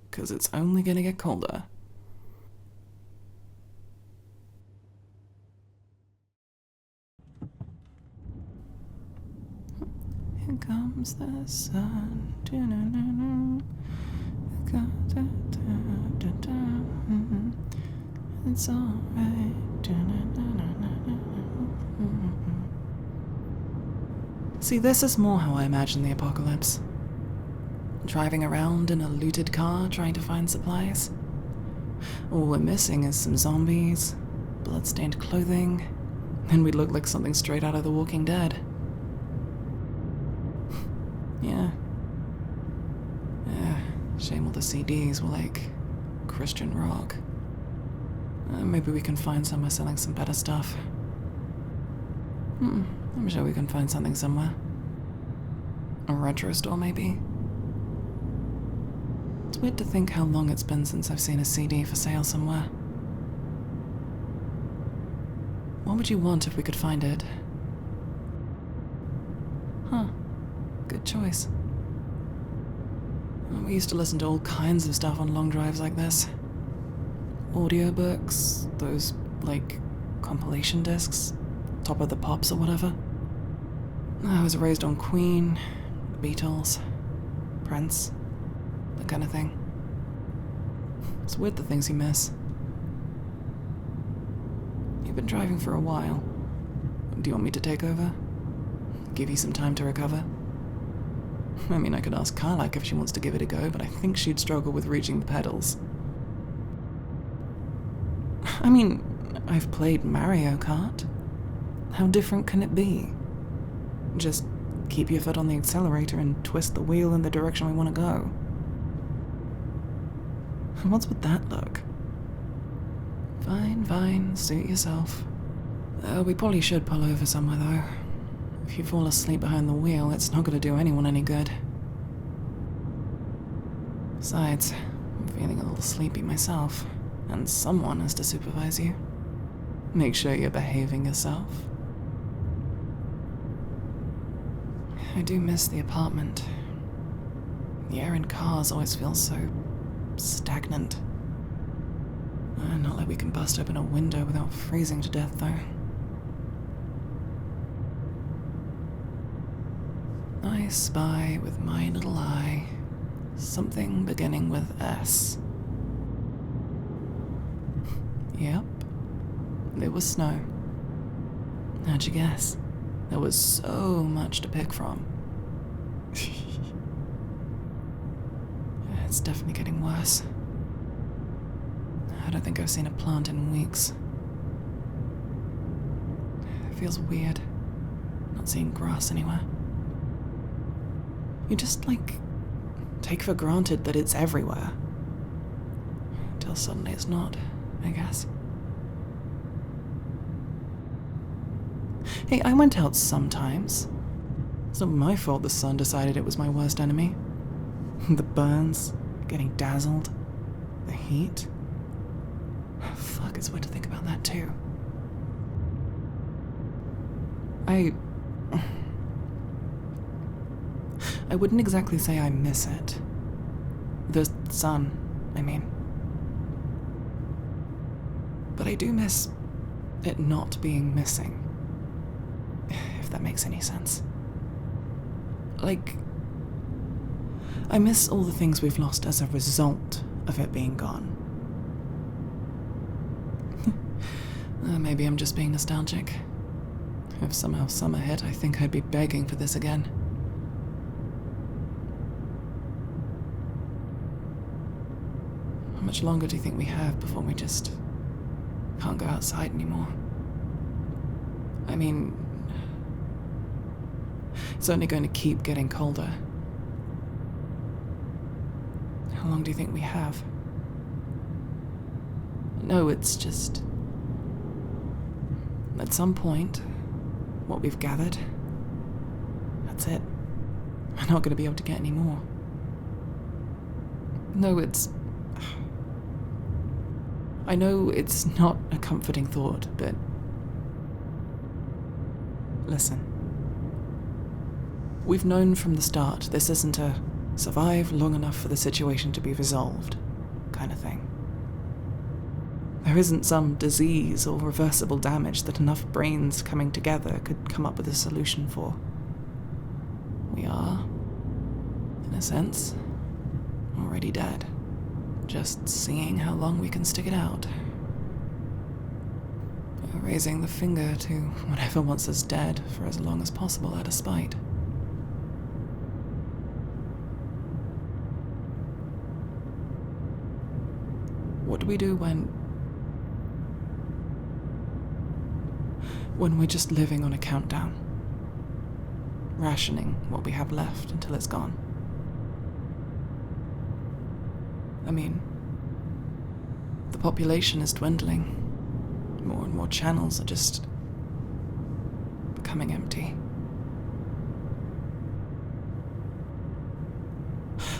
'cause it's only gonna get colder. Here comes the sun. It's alright. See, this is more how I imagine the apocalypse. Driving around in a looted car trying to find supplies. All we're missing is some zombies, blood-stained clothing, and we look like something straight out of The Walking Dead. Yeah. Shame all the CDs were like Christian rock. Maybe we can find somewhere selling some better stuff. I'm sure we can find something somewhere. A retro store, maybe? It's weird to think how long it's been since I've seen a CD for sale somewhere. What would you want if we could find it? Huh. Good choice. We used to listen to all kinds of stuff on long drives like this. Audiobooks, those, like, compilation discs, Top of the Pops or whatever. I was raised on Queen, Beatles, Prince, that kind of thing. It's weird the things you miss. You've been driving for a while. Do you want me to take over? Give you some time to recover? I mean, I could ask Karlak if she wants to give it a go, but I think she'd struggle with reaching the pedals. I mean, I've played Mario Kart. How different can it be? Just keep your foot on the accelerator and twist the wheel in the direction we want to go. What's with that look? Fine, suit yourself. We probably should pull over somewhere though. If you fall asleep behind the wheel, it's not going to do anyone any good. Besides, I'm feeling a little sleepy myself, and someone has to supervise you. Make sure you're behaving yourself. I do miss the apartment. The air in cars always feels so stagnant. Not like we can bust open a window without freezing to death, though. I spy with my little eye something beginning with S. Yep, it was snow. How'd you guess? There was so much to pick from. It's definitely getting worse. I don't think I've seen a plant in weeks. It feels weird, not seeing grass anywhere. You just, take for granted that it's everywhere. Until suddenly it's not, I guess. Hey, I went out sometimes. It's not my fault the sun decided it was my worst enemy. The burns, getting dazzled, the heat. Fuck, it's weird to think about that too. I wouldn't exactly say I miss it. The sun, I mean. But I do miss it not being missing. If that makes any sense. I miss all the things we've lost as a result of it being gone. Maybe I'm just being nostalgic. If somehow summer hit, I think I'd be begging for this again. How much longer do you think we have before we just can't go outside anymore? I mean, it's only going to keep getting colder. How long do you think we have? No, it's just... At some point, what we've gathered, that's it. We're not going to be able to get any more. No, it's... I know it's not a comforting thought, but... Listen. We've known from the start this isn't a survive long enough for the situation to be resolved kind of thing. There isn't some disease or reversible damage that enough brains coming together could come up with a solution for. We are, in a sense, already dead. Just seeing how long we can stick it out. Raising the finger to whatever wants us dead for as long as possible out of spite. What do we do when we're just living on a countdown? Rationing what we have left until it's gone. I mean, the population is dwindling. More and more channels are just becoming empty.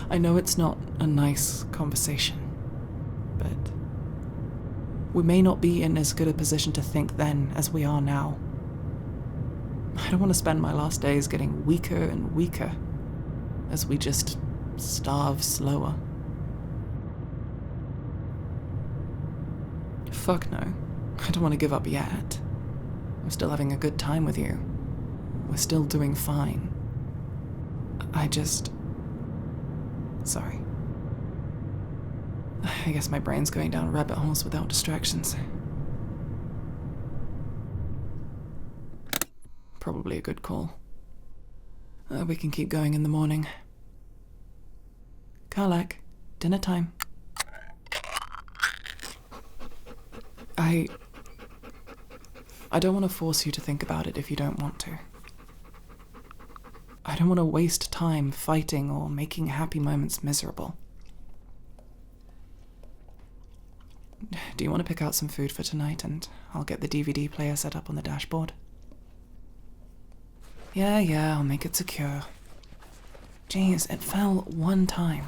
I know it's not a nice conversation, but we may not be in as good a position to think then as we are now. I don't want to spend my last days getting weaker and weaker as we just starve slower. Fuck no. I don't want to give up yet. I'm still having a good time with you. We're still doing fine. Sorry. I guess my brain's going down rabbit holes without distractions. Probably a good call. We can keep going in the morning. Karlak, dinner time. I don't want to force you to think about it if you don't want to. I don't want to waste time fighting or making happy moments miserable. Do you want to pick out some food for tonight and I'll get the DVD player set up on the dashboard? Yeah, I'll make it secure. Jeez, it fell one time.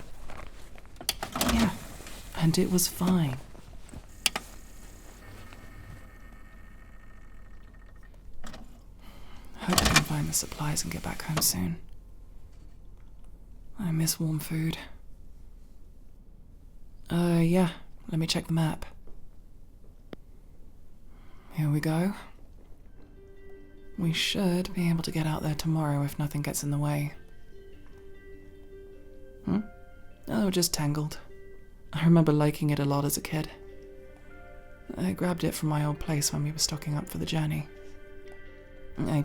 Yeah, and it was fine. Hope I can find the supplies and get back home soon. I miss warm food. Yeah, let me check the map. Here we go. We should be able to get out there tomorrow if nothing gets in the way. Oh, just Tangled. I remember liking it a lot as a kid. I grabbed it from my old place when we were stocking up for the journey. I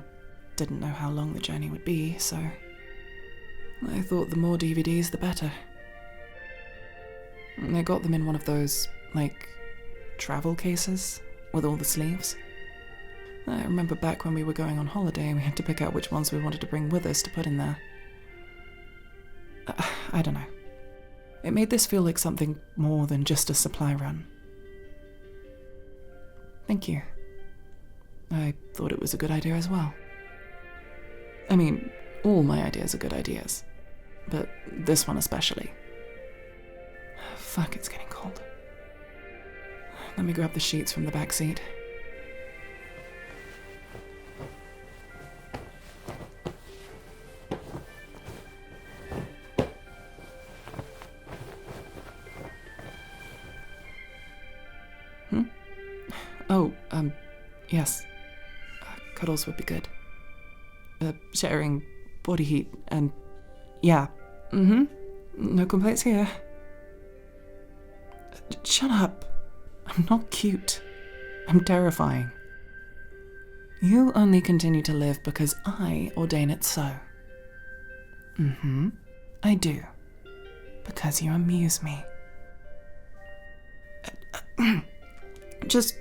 didn't know how long the journey would be, so I thought the more DVDs the better. I got them in one of those, travel cases with all the sleeves. I remember back when we were going on holiday, we had to pick out which ones we wanted to bring with us to put in there. I don't know. It made this feel like something more than just a supply run. Thank you. I thought it was a good idea as well. I mean, all my ideas are good ideas, but this one especially. Fuck, it's getting cold. Let me grab the sheets from the back seat. Oh, yes. Cuddles would be good. Sharing body heat and... yeah. No complaints here. Shut up. I'm not cute. I'm terrifying. You only continue to live because I ordain it so. I do. Because you amuse me. Just...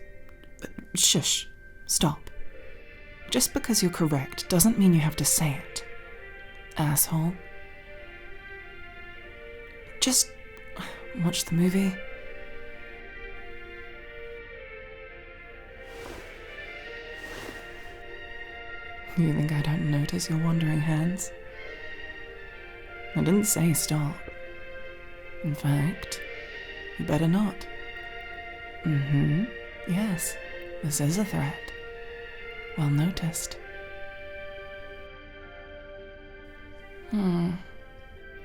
shush. Stop. Just because you're correct doesn't mean you have to say it. Asshole. Just watch the movie. You think I don't notice your wandering hands? I didn't say stop. In fact, you better not. Yes, this is a threat. Well noticed.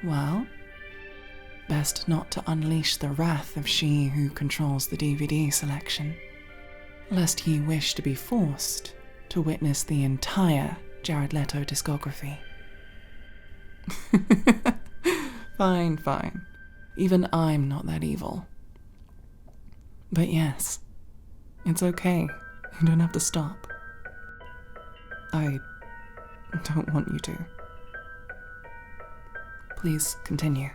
Well, best not to unleash the wrath of she who controls the DVD selection, lest he wish to be forced to witness the entire Jared Leto discography. Fine. Even I'm not that evil. But yes, it's okay. You don't have to stop. I don't want you to. Please continue.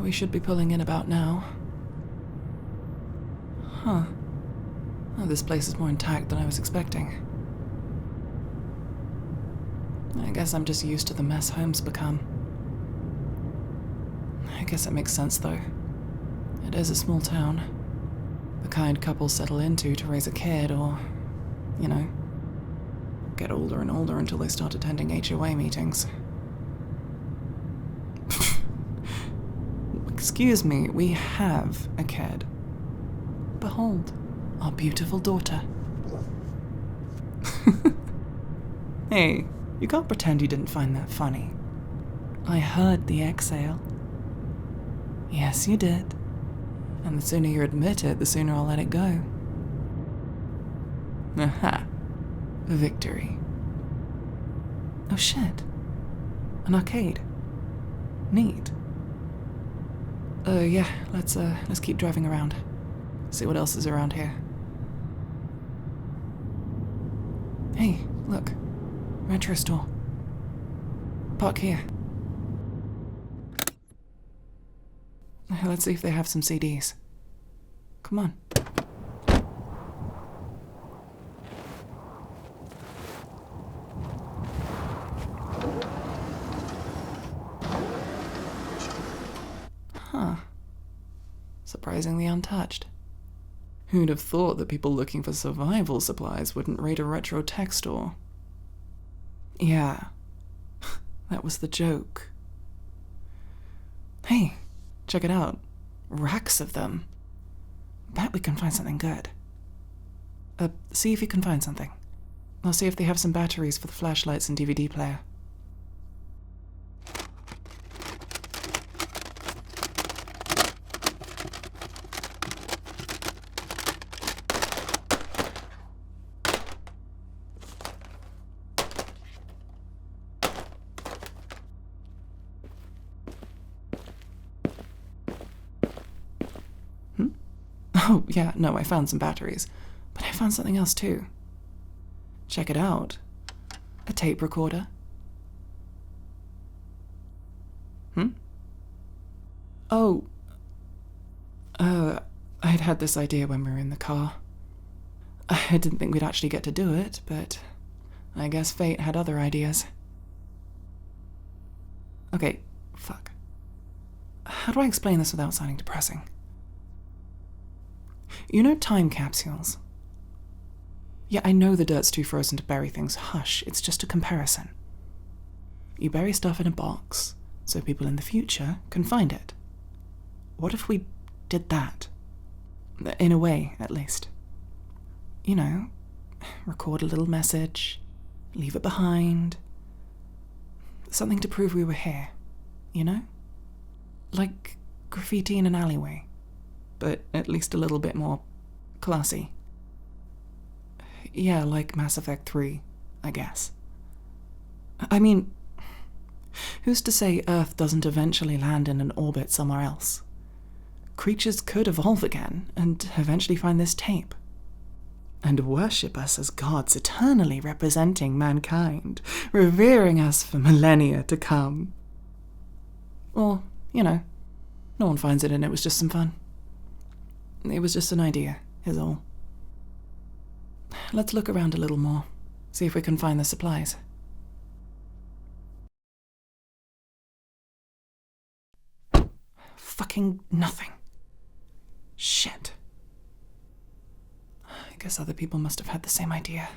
We should be pulling in about now. Huh. Oh, this place is more intact than I was expecting. I guess I'm just used to the mess homes become. I guess it makes sense, though. It is a small town. The kind couples settle into to raise a kid or, get older and older until they start attending HOA meetings. Excuse me, we have a kid. Behold, our beautiful daughter. Hey, you can't pretend you didn't find that funny. I heard the exhale. Yes, you did. And the sooner you admit it, the sooner I'll let it go. Aha. Victory. Oh shit. An arcade. Neat. Yeah, let's keep driving around. See what else is around here. Hey, look. Retro store. Park here. Let's see if they have some CDs. Come on. Huh. Surprisingly untouched. Who'd have thought that people looking for survival supplies wouldn't raid a retro tech store? Yeah. That was the joke. Hey, check it out. Racks of them. Bet we can find something good. See if you can find something. I'll see if they have some batteries for the flashlights and DVD player. Oh, yeah, no, I found some batteries. But I found something else too. Check it out. A tape recorder. Oh. I'd had this idea when we were in the car. I didn't think we'd actually get to do it, but I guess fate had other ideas. Okay, fuck. How do I explain this without sounding depressing? You know time capsules? Yeah, I know the dirt's too frozen to bury things. Hush, it's just a comparison. You bury stuff in a box, so people in the future can find it. What if we did that? In a way, at least. You know, record a little message, leave it behind. Something to prove we were here, you know? Like graffiti in an alleyway, but at least a little bit more classy. Yeah, like Mass Effect 3, I guess. I mean, who's to say Earth doesn't eventually land in an orbit somewhere else? Creatures could evolve again and eventually find this tape. And worship us as gods eternally representing mankind, revering us for millennia to come. Or, you know, no one finds it and it was just some fun. It was just an idea, is all. Let's look around a little more, see if we can find the supplies. Fucking nothing. Shit. I guess other people must have had the same idea.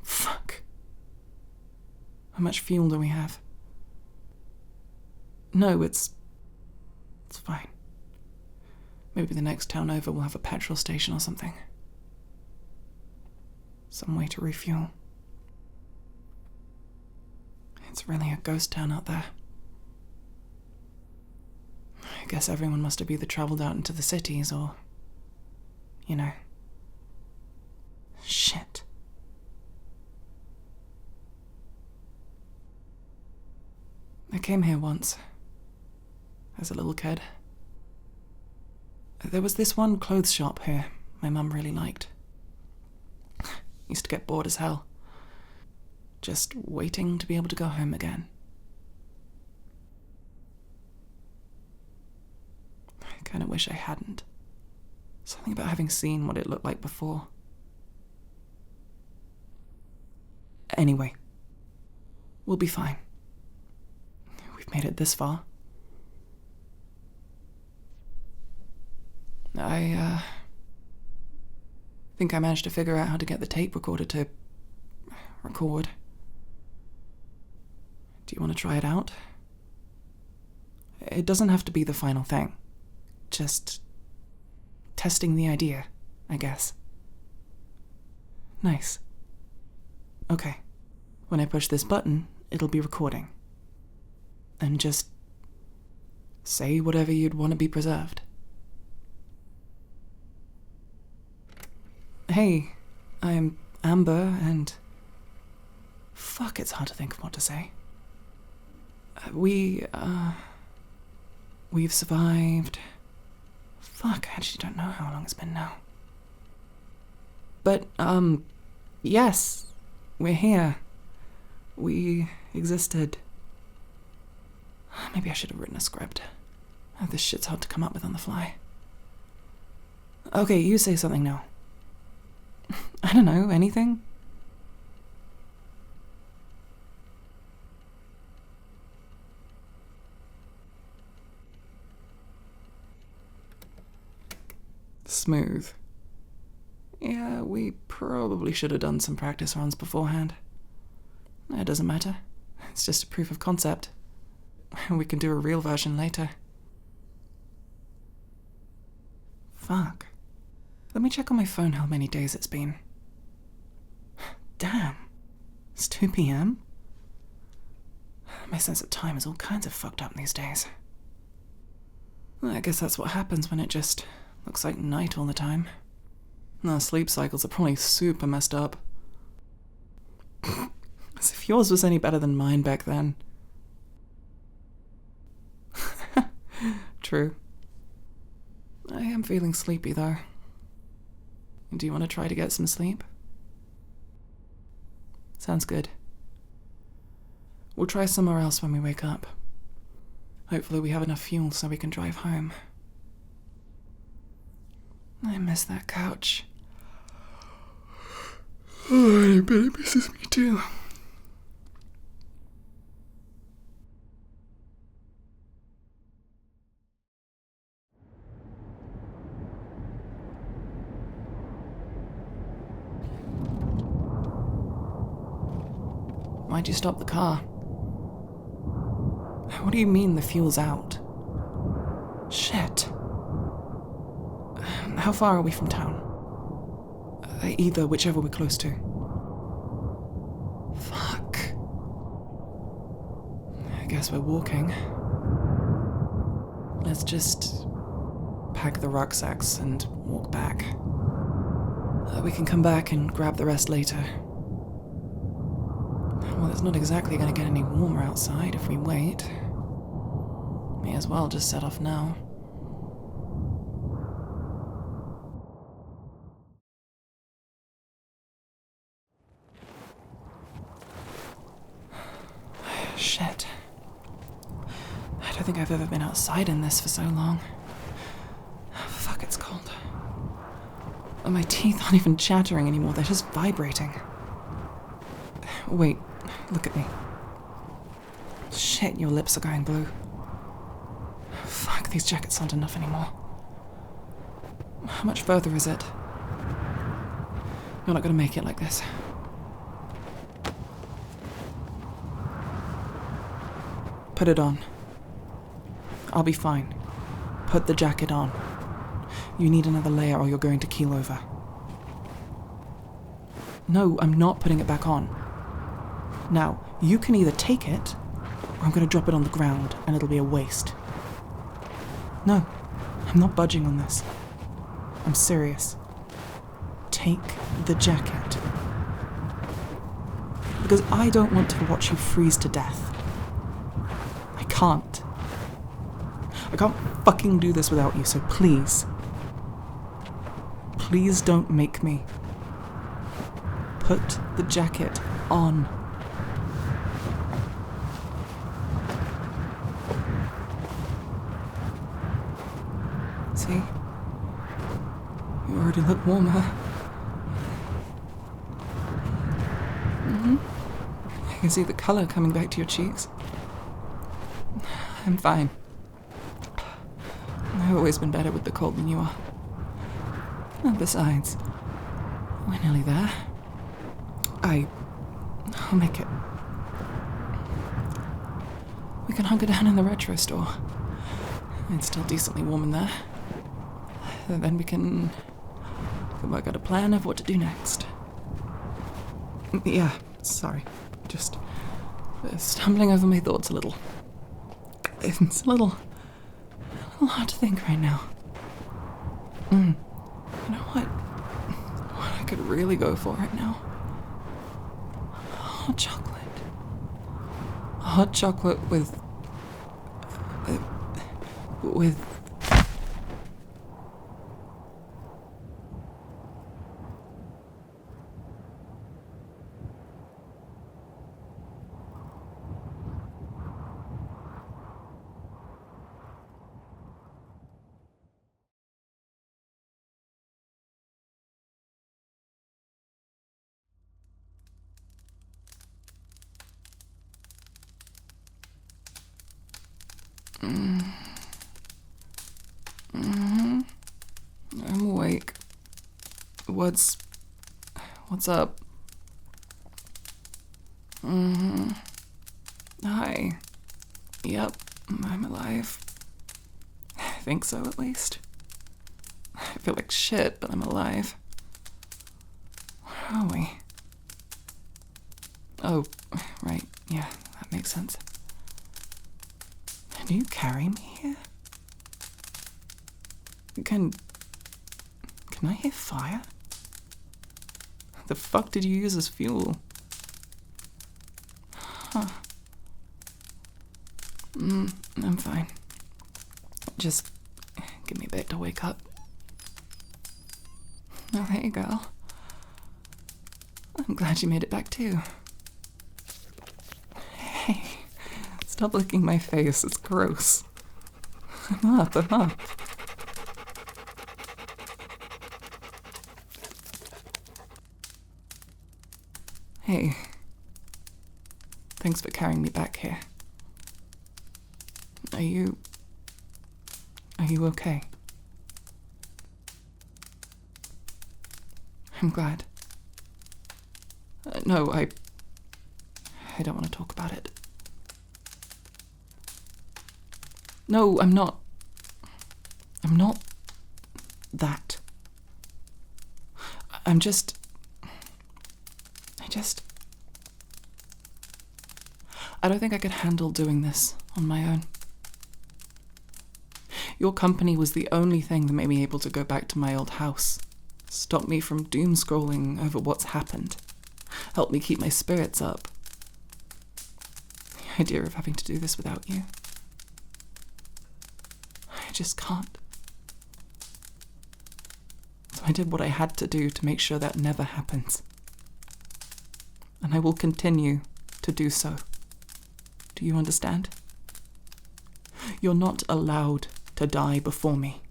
Fuck. How much fuel do we have? No, it's fine. Maybe the next town over will have a petrol station or something. Some way to refuel. It's really a ghost town out there. I guess everyone must have either travelled out into the cities or, you know. Shit. I came here once, as a little kid. There was this one clothes shop here my mum really liked. Used to get bored as hell. Just waiting to be able to go home again. I kind of wish I hadn't. Something about having seen what it looked like before. Anyway, we'll be fine. We've made it this far. I think I managed to figure out how to get the tape recorder to record. Do you want to try it out? It doesn't have to be the final thing. Just testing the idea, I guess. Nice. Okay. When I push this button, it'll be recording. And just say whatever you'd want to be preserved. Hey, I'm Amber, and... Fuck, it's hard to think of what to say. We've survived... Fuck, I actually don't know how long it's been now. But, yes, we're here. We existed. Maybe I should have written a script. This shit's hard to come up with on the fly. Okay, you say something now. I don't know, anything? Smooth. Yeah, we probably should have done some practice runs beforehand. It doesn't matter. It's just a proof of concept. We can do a real version later. Fuck. Let me check on my phone how many days it's been. Damn. It's 2 p.m? My sense of time is all kinds of fucked up these days. I guess that's what happens when it just looks like night all the time. Our sleep cycles are probably super messed up. As if yours was any better than mine back then. True. I am feeling sleepy though. Do you want to try to get some sleep? Sounds good. We'll try somewhere else when we wake up. Hopefully we have enough fuel so we can drive home. I miss that couch. Oh, I bet it misses me too. Why'd you stop the car? What do you mean the fuel's out? Shit. How far are we from town? Whichever we're close to. Fuck. I guess we're walking. Let's just pack the rucksacks and walk back. We can come back and grab the rest later. Well, it's not exactly going to get any warmer outside if we wait. May as well just set off now. Shit. I don't think I've ever been outside in this for so long. Fuck, it's cold. And my teeth aren't even chattering anymore, they're just vibrating. Wait, look at me. Shit, your lips are going blue. Fuck, these jackets aren't enough anymore. How much further is it? You're not gonna make it like this. Put it on. I'll be fine. Put the jacket on. You need another layer or you're going to keel over. No, I'm not putting it back on. Now, you can either take it, or I'm going to drop it on the ground and it'll be a waste. No, I'm not budging on this. I'm serious. Take the jacket. Because I don't want to watch you freeze to death. I can't fucking do this without you, so please. Please don't make me. Put the jacket on. See? You already look warmer. I can see the color coming back to your cheeks. I'm fine. I've always been better with the cold than you are. And besides, we're nearly there. I'll make it. We can hunker down in the retro store. It's still decently warm in there. And then we can work out a plan of what to do next. Yeah, sorry. Just stumbling over my thoughts a little. It's a little hard to think right now. You know what I could really go for right now? Hot chocolate. Hot chocolate with I'm awake. What's up? Hi. Yep, I'm alive. I think so, at least. I feel like shit, but I'm alive. Where are we? Oh, right. Yeah, that makes sense. Do you carry me here? Can I hear fire? The fuck did you use as fuel? Huh. I'm fine. Just give me a bit to wake up. Oh, there you go. I'm glad you made it back too. Hey, stop licking my face, it's gross. I'm up. Hey, thanks for carrying me back here. Are you okay? I'm glad. No, I don't want to talk about it. No, I'm not that. I don't think I could handle doing this on my own. Your company was the only thing that made me able to go back to my old house, stop me from doom scrolling over what's happened, help me keep my spirits up. The idea of having to do this without you, I just can't. So I did what I had to do to make sure that never happens. And I will continue to do so. Do you understand? You're not allowed to die before me,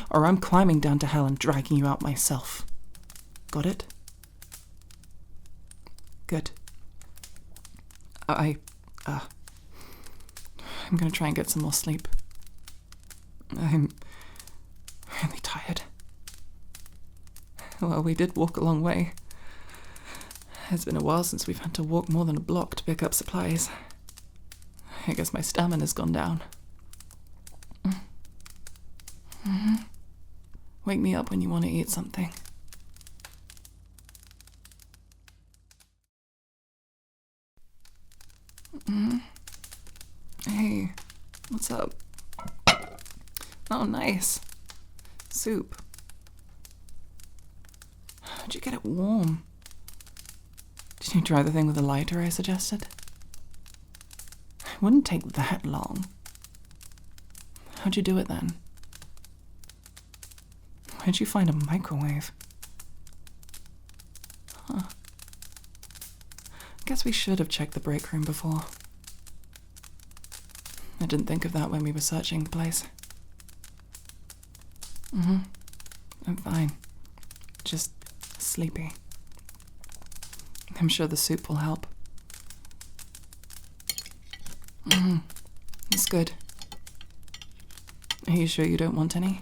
or I'm climbing down to hell and dragging you out myself. Got it? Good. I'm gonna try and get some more sleep. I'm really tired. Well, we did walk a long way. It's been a while since we've had to walk more than a block to pick up supplies. I guess my stamina's gone down. Wake me up when you want to eat something. Hey, what's up? Oh, nice. Soup. How'd you get it warm? Did you try the thing with the lighter I suggested? It wouldn't take that long. How'd you do it then? Where'd you find a microwave? Huh. Guess we should have checked the break room before. I didn't think of that when we were searching the place. I'm fine. Just sleepy. I'm sure the soup will help. It's good. Are you sure you don't want any?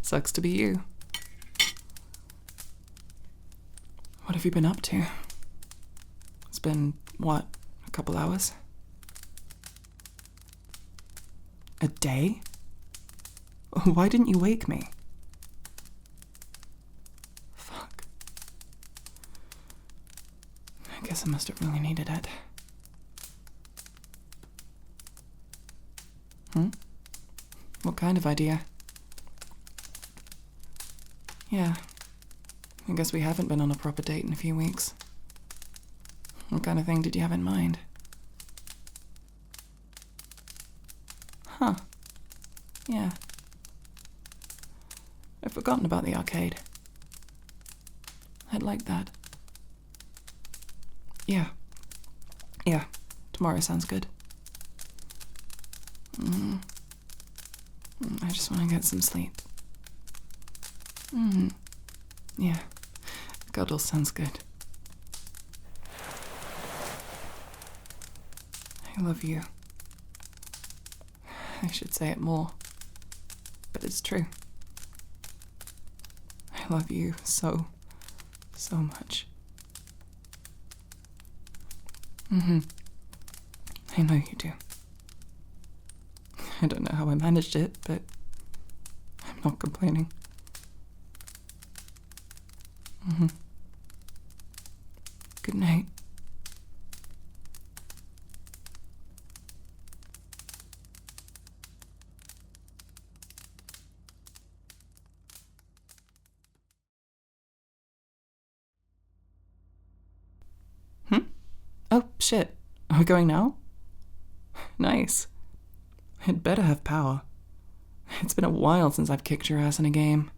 Sucks to be you. What have you been up to? It's been, what, a couple hours? A day? Why didn't you wake me? Fuck. I guess I must have really needed it. What kind of idea? Yeah. I guess we haven't been on a proper date in a few weeks. What kind of thing did you have in mind? Huh. Yeah. I've forgotten about the arcade. I'd like that. Yeah. Yeah. Tomorrow sounds good. I just want to get some sleep. Yeah. Cuddle sounds good. I love you. I should say it more. But it's true. I love you so much. I know you do. I don't know how I managed it, but I'm not complaining. Good night. Oh, shit. Are we going now? Nice. I'd better have power. It's been a while since I've kicked your ass in a game.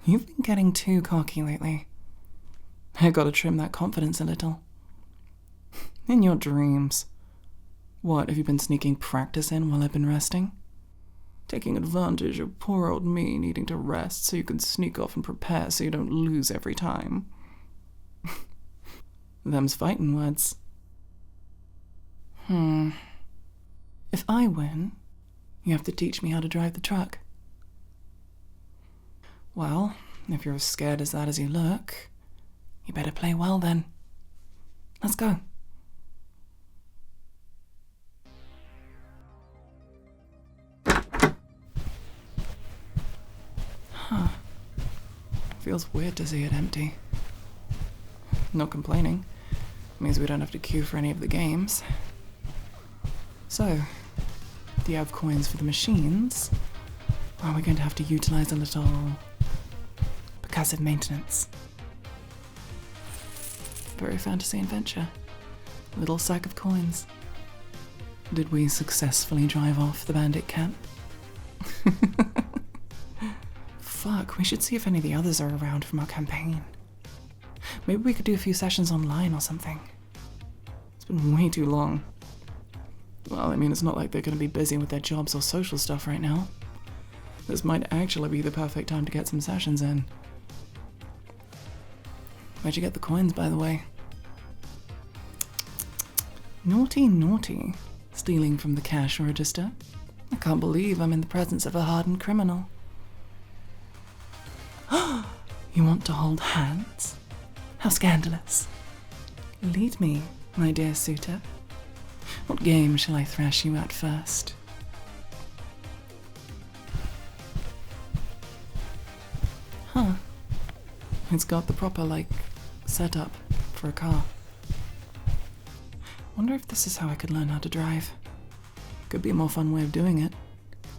You've been getting too cocky lately. I gotta trim that confidence a little. In your dreams. What, have you been sneaking practice in while I've been resting? Taking advantage of poor old me needing to rest so you can sneak off and prepare so you don't lose every time. Them's fighting words. If I win, you have to teach me how to drive the truck. Well, if you're as scared as that as you look, you better play well then. Let's go. Feels weird to see it empty. Not complaining. Means we don't have to queue for any of the games. So, do you have coins for the machines? Or are we going to have to utilize a little percussive maintenance? Very fantasy adventure. Little sack of coins. Did we successfully drive off the bandit camp? Fuck, we should see if any of the others are around from our campaign. Maybe we could do a few sessions online or something. It's been way too long. Well, I mean, it's not like they're going to be busy with their jobs or social stuff right now. This might actually be the perfect time to get some sessions in. Where'd you get the coins, by the way? Naughty, naughty. Stealing from the cash register. I can't believe I'm in the presence of a hardened criminal. You want to hold hands? How scandalous. Lead me, my dear suitor. What game shall I thrash you at first? It's got the proper, setup for a car. Wonder if this is how I could learn how to drive. Could be a more fun way of doing it.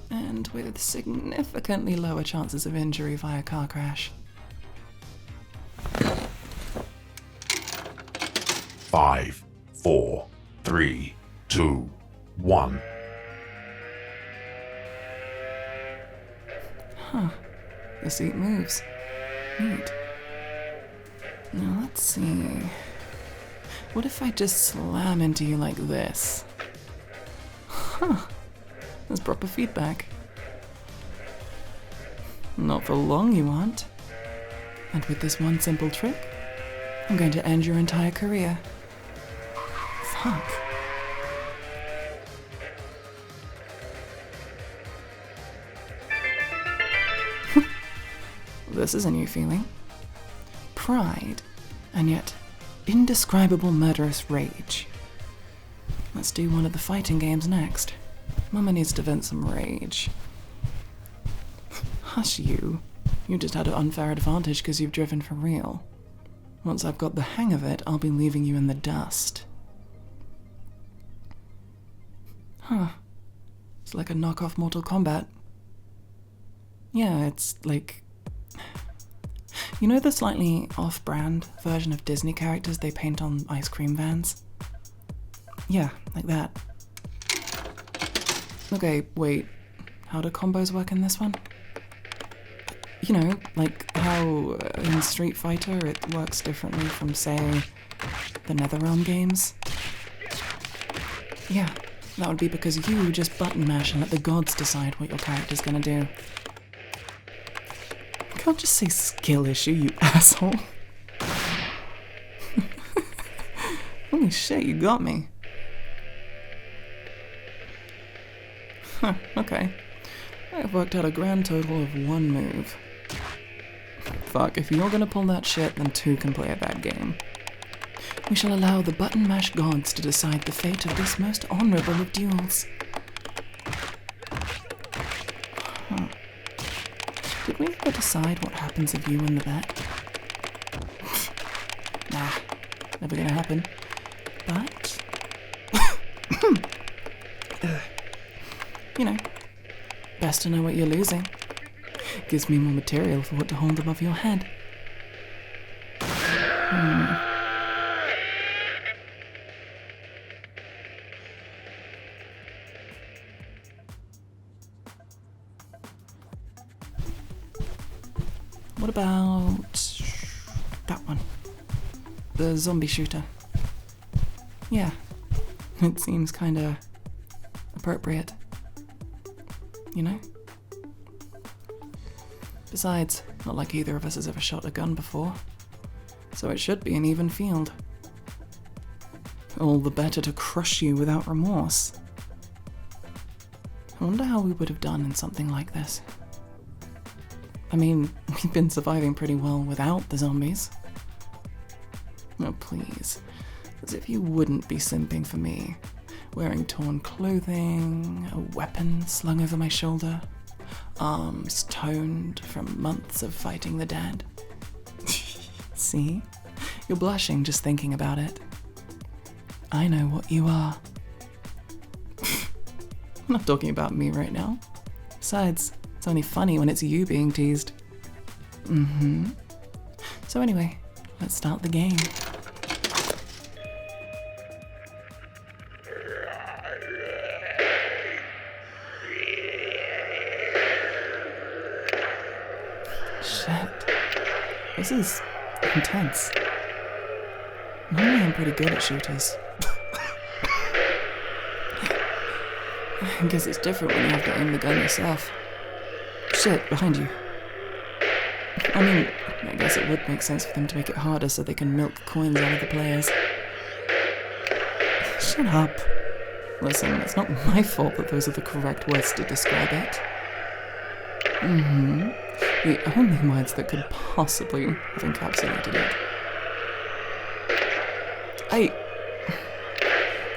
And with significantly lower chances of injury via car crash. 5, 4, 3, 2, 1. The seat moves. Neat. Now let's see. What if I just slam into you like this? There's proper feedback. Not for long, you aren't. And with this one simple trick, I'm going to end your entire career. Fuck. This is a new feeling. Pride, and yet indescribable murderous rage. Let's do one of the fighting games next. Mama needs to vent some rage. Hush you. You just had an unfair advantage because you've driven for real. Once I've got the hang of it, I'll be leaving you in the dust. Huh. It's like a knockoff Mortal Kombat. Yeah, it's like... You know the slightly off-brand version of Disney characters they paint on ice cream vans? Yeah, like that. Okay, wait. How do combos work in this one? You know, like how in Street Fighter it works differently from, say, the NetherRealm games? Yeah, that would be because you just button mash and let the gods decide what your character's gonna do. You can't just say skill issue, you asshole. Holy shit, you got me. Huh, okay. I've worked out a grand total of 1 move. Fuck, if you're gonna pull that shit, then 2 can play at that game. We shall allow the button mash gods to decide the fate of this most honorable of duels. Huh. Did we ever decide what happens if you win the bet? Nah, never gonna happen. But... you know, best to know what you're losing. Gives me more material for what to hold above your head. What about that one? The zombie shooter. Yeah, it seems kinda appropriate. You know? Besides, not like either of us has ever shot a gun before, so it should be an even field. All the better to crush you without remorse. I wonder how we would have done in something like this. I mean, we've been surviving pretty well without the zombies. Oh, please. As if you wouldn't be simping for me. Wearing torn clothing, a weapon slung over my shoulder, arms toned from months of fighting the dead. See? You're blushing just thinking about it. I know what you are. I'm not talking about me right now. Besides, it's only funny when it's you being teased. So anyway, let's start the game. Shit. This is intense. Normally I'm pretty good at shooters. I guess it's different when you have to aim the gun yourself. Shit, behind you. I mean, I guess it would make sense for them to make it harder so they can milk coins out of the players. Shut up. Listen, it's not my fault that those are the correct words to describe it. The only words that could possibly have encapsulated it.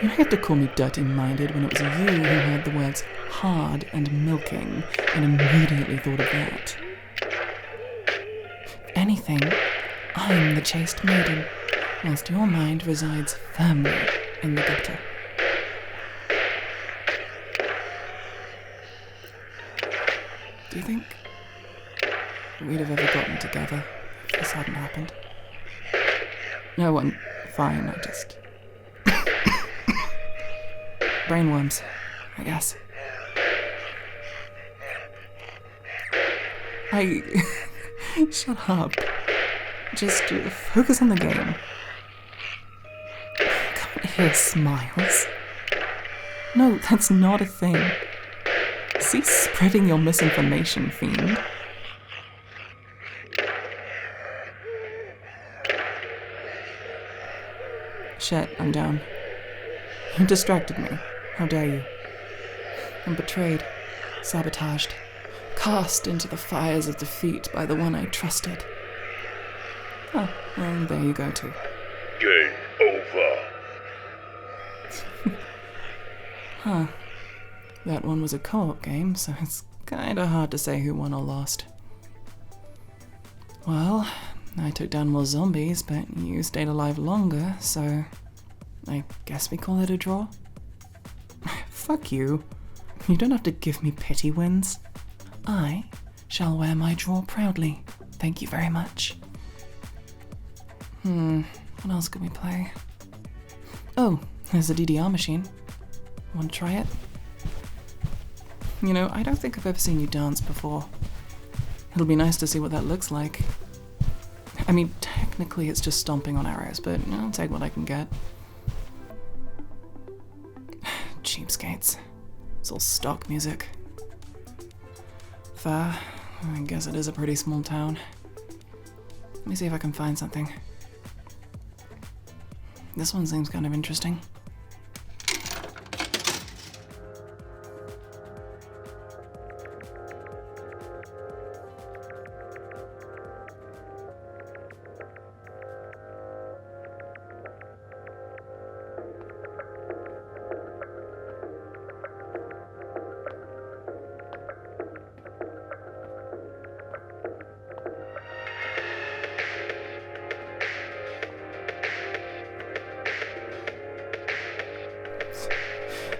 You have to call me dirty-minded when it was you who heard the words hard and milking and immediately thought of that. If anything, I'm the chaste maiden, whilst your mind resides firmly in the gutter. Do you think we'd have ever gotten together if this hadn't happened? No one. Fine, I just... brainworms, I guess. Shut up. Just focus on the game. I can't hear smiles. No, that's not a thing. Cease spreading your misinformation, fiend. Shit, I'm down. You distracted me. How dare you? I'm betrayed, sabotaged, cast into the fires of defeat by the one I trusted. Oh, well, there you go too. Game over. Huh. that one was a co-op game, so it's kinda hard to say who won or lost. Well, I took down more zombies, but you stayed alive longer, so I guess we call it a draw? Fuck you. You don't have to give me pity wins. I shall wear my draw proudly. Thank you very much. What else could we play? Oh, there's a DDR machine. Want to try it? You know, I don't think I've ever seen you dance before. It'll be nice to see what that looks like. I mean, technically it's just stomping on arrows, but I'll take what I can get. Cheapskates. It's all stock music. Fair. I guess it is a pretty small town. Let me see if I can find something. This one seems kind of interesting.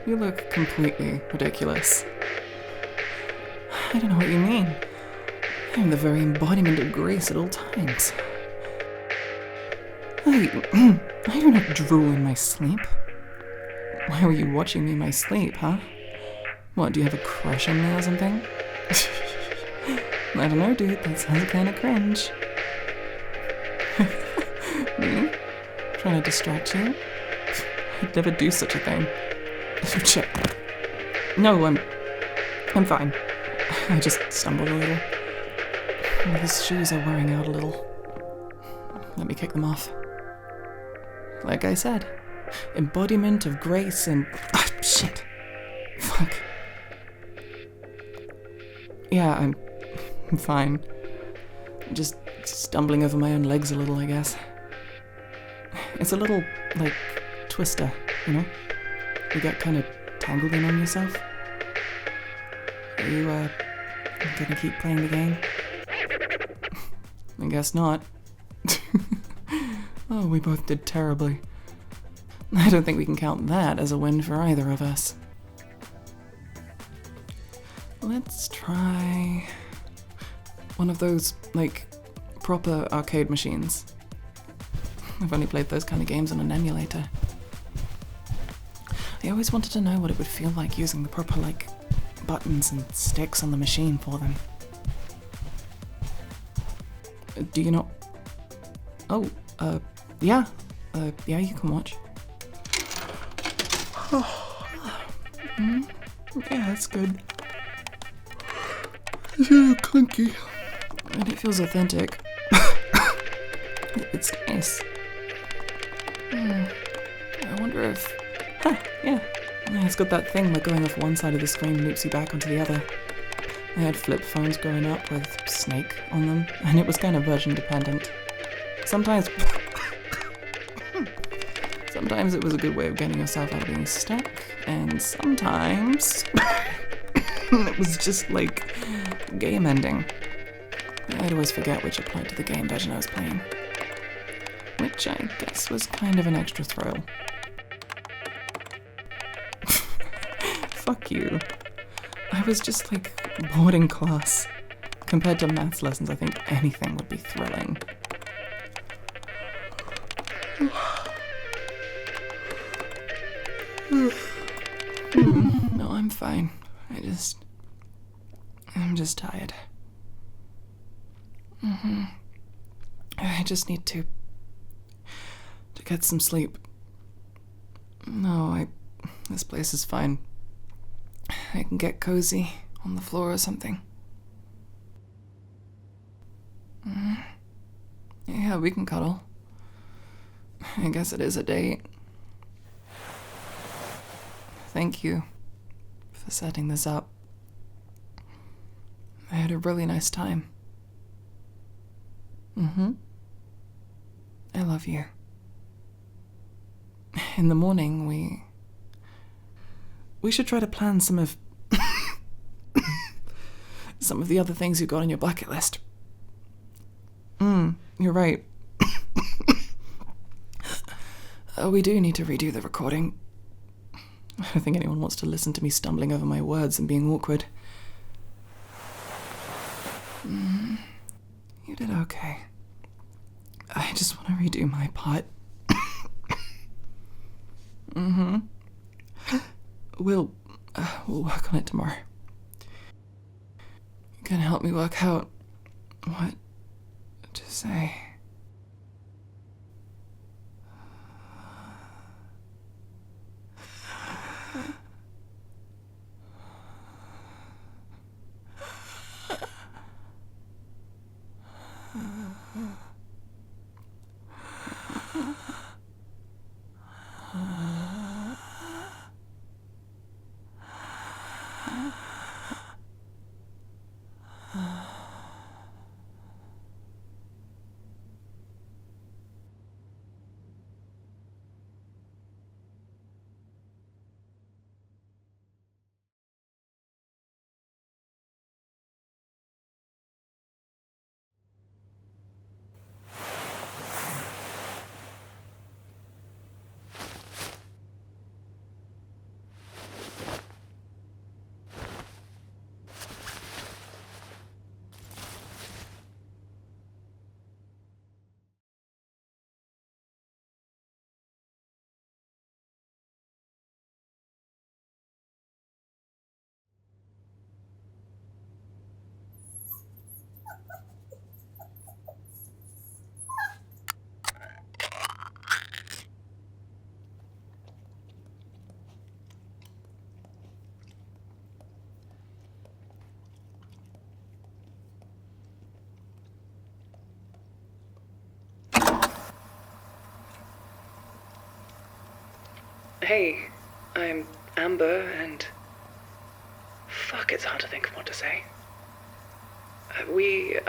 You look completely ridiculous. I don't know what you mean. I'm the very embodiment of grace at all times. I do not drool in my sleep. Why were you watching me in my sleep, huh? What, do you have a crush on me or something? I don't know, dude, that sounds kinda cringe. Me? Trying to distract you? I'd never do such a thing. Shit. No, I'm fine. I just stumbled a little. These shoes are wearing out a little. Let me kick them off. Like I said, embodiment of grace and... Ah, shit. Fuck. Yeah, I'm fine. Just stumbling over my own legs a little, I guess. It's a little, like, Twister, you know? You get kind of tangled in on yourself. Are you, gonna keep playing the game? I guess not. Oh, we both did terribly. I don't think we can count that as a win for either of us. Let's try one of those, like, proper arcade machines. I've only played those kind of games on an emulator. I always wanted to know what it would feel like using the proper, like, buttons and sticks on the machine for them. Do you not... Oh, yeah. Yeah, you can watch. Yeah, that's good. It's a little clunky. And it feels authentic. It's nice. I wonder if... Huh, yeah. It's got that thing where going off one side of the screen loops you back onto the other. I had flip phones growing up with Snake on them, and it was kind of version dependent. Sometimes it was a good way of getting yourself out of being stuck, and sometimes it was just like game ending. I'd always forget which applied to the game version I was playing, which I guess was kind of an extra thrill. Fuck you. I was just like bored in class. Compared to maths lessons, I think anything would be thrilling. No, I'm fine. I'm just tired. I just need to get some sleep. No, this place is fine. I can get cozy on the floor or something. Yeah, we can cuddle. I guess it is a date. Thank you for setting this up. I had a really nice time. I love you. In the morning, we should try to plan some of some of the other things you've got on your bucket list. You're right. We do need to redo the recording. I don't think anyone wants to listen to me stumbling over my words and being awkward. You did okay. I just want to redo my part. We'll work on it tomorrow. You can help me work out what to say. Hey, I'm Amber, and fuck, it's hard to think of what to say. We've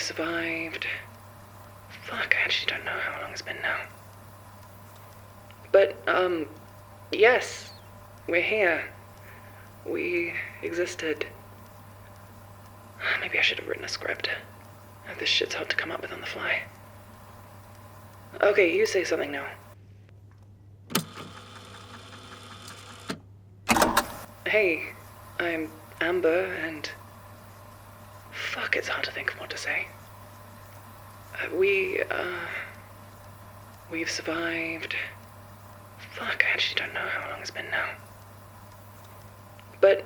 survived. Fuck, I actually don't know how long it's been now. But, yes, we're here. We existed. Maybe I should have written a script. This shit's hard to come up with on the fly. Okay, you say something now. Hey, I'm Amber, and fuck, it's hard to think of what to say. We've survived. Fuck, I actually don't know how long it's been now. But,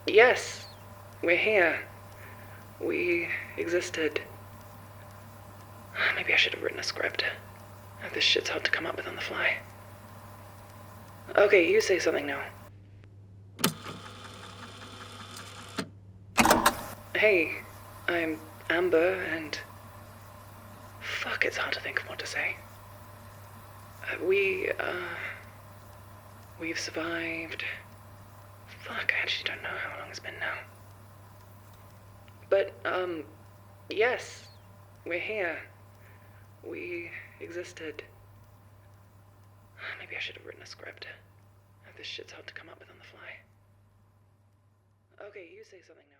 yes, we're here. We existed. Maybe I should have written a script. This shit's hard to come up with on the fly. Okay, you say something now. Hey, I'm Amber, and fuck, it's hard to think of what to say. We've survived. Fuck, I actually don't know how long it's been now. But, yes, we're here. We existed. Maybe I should have written a script. This shit's hard to come up with on the fly. Okay, you say something now.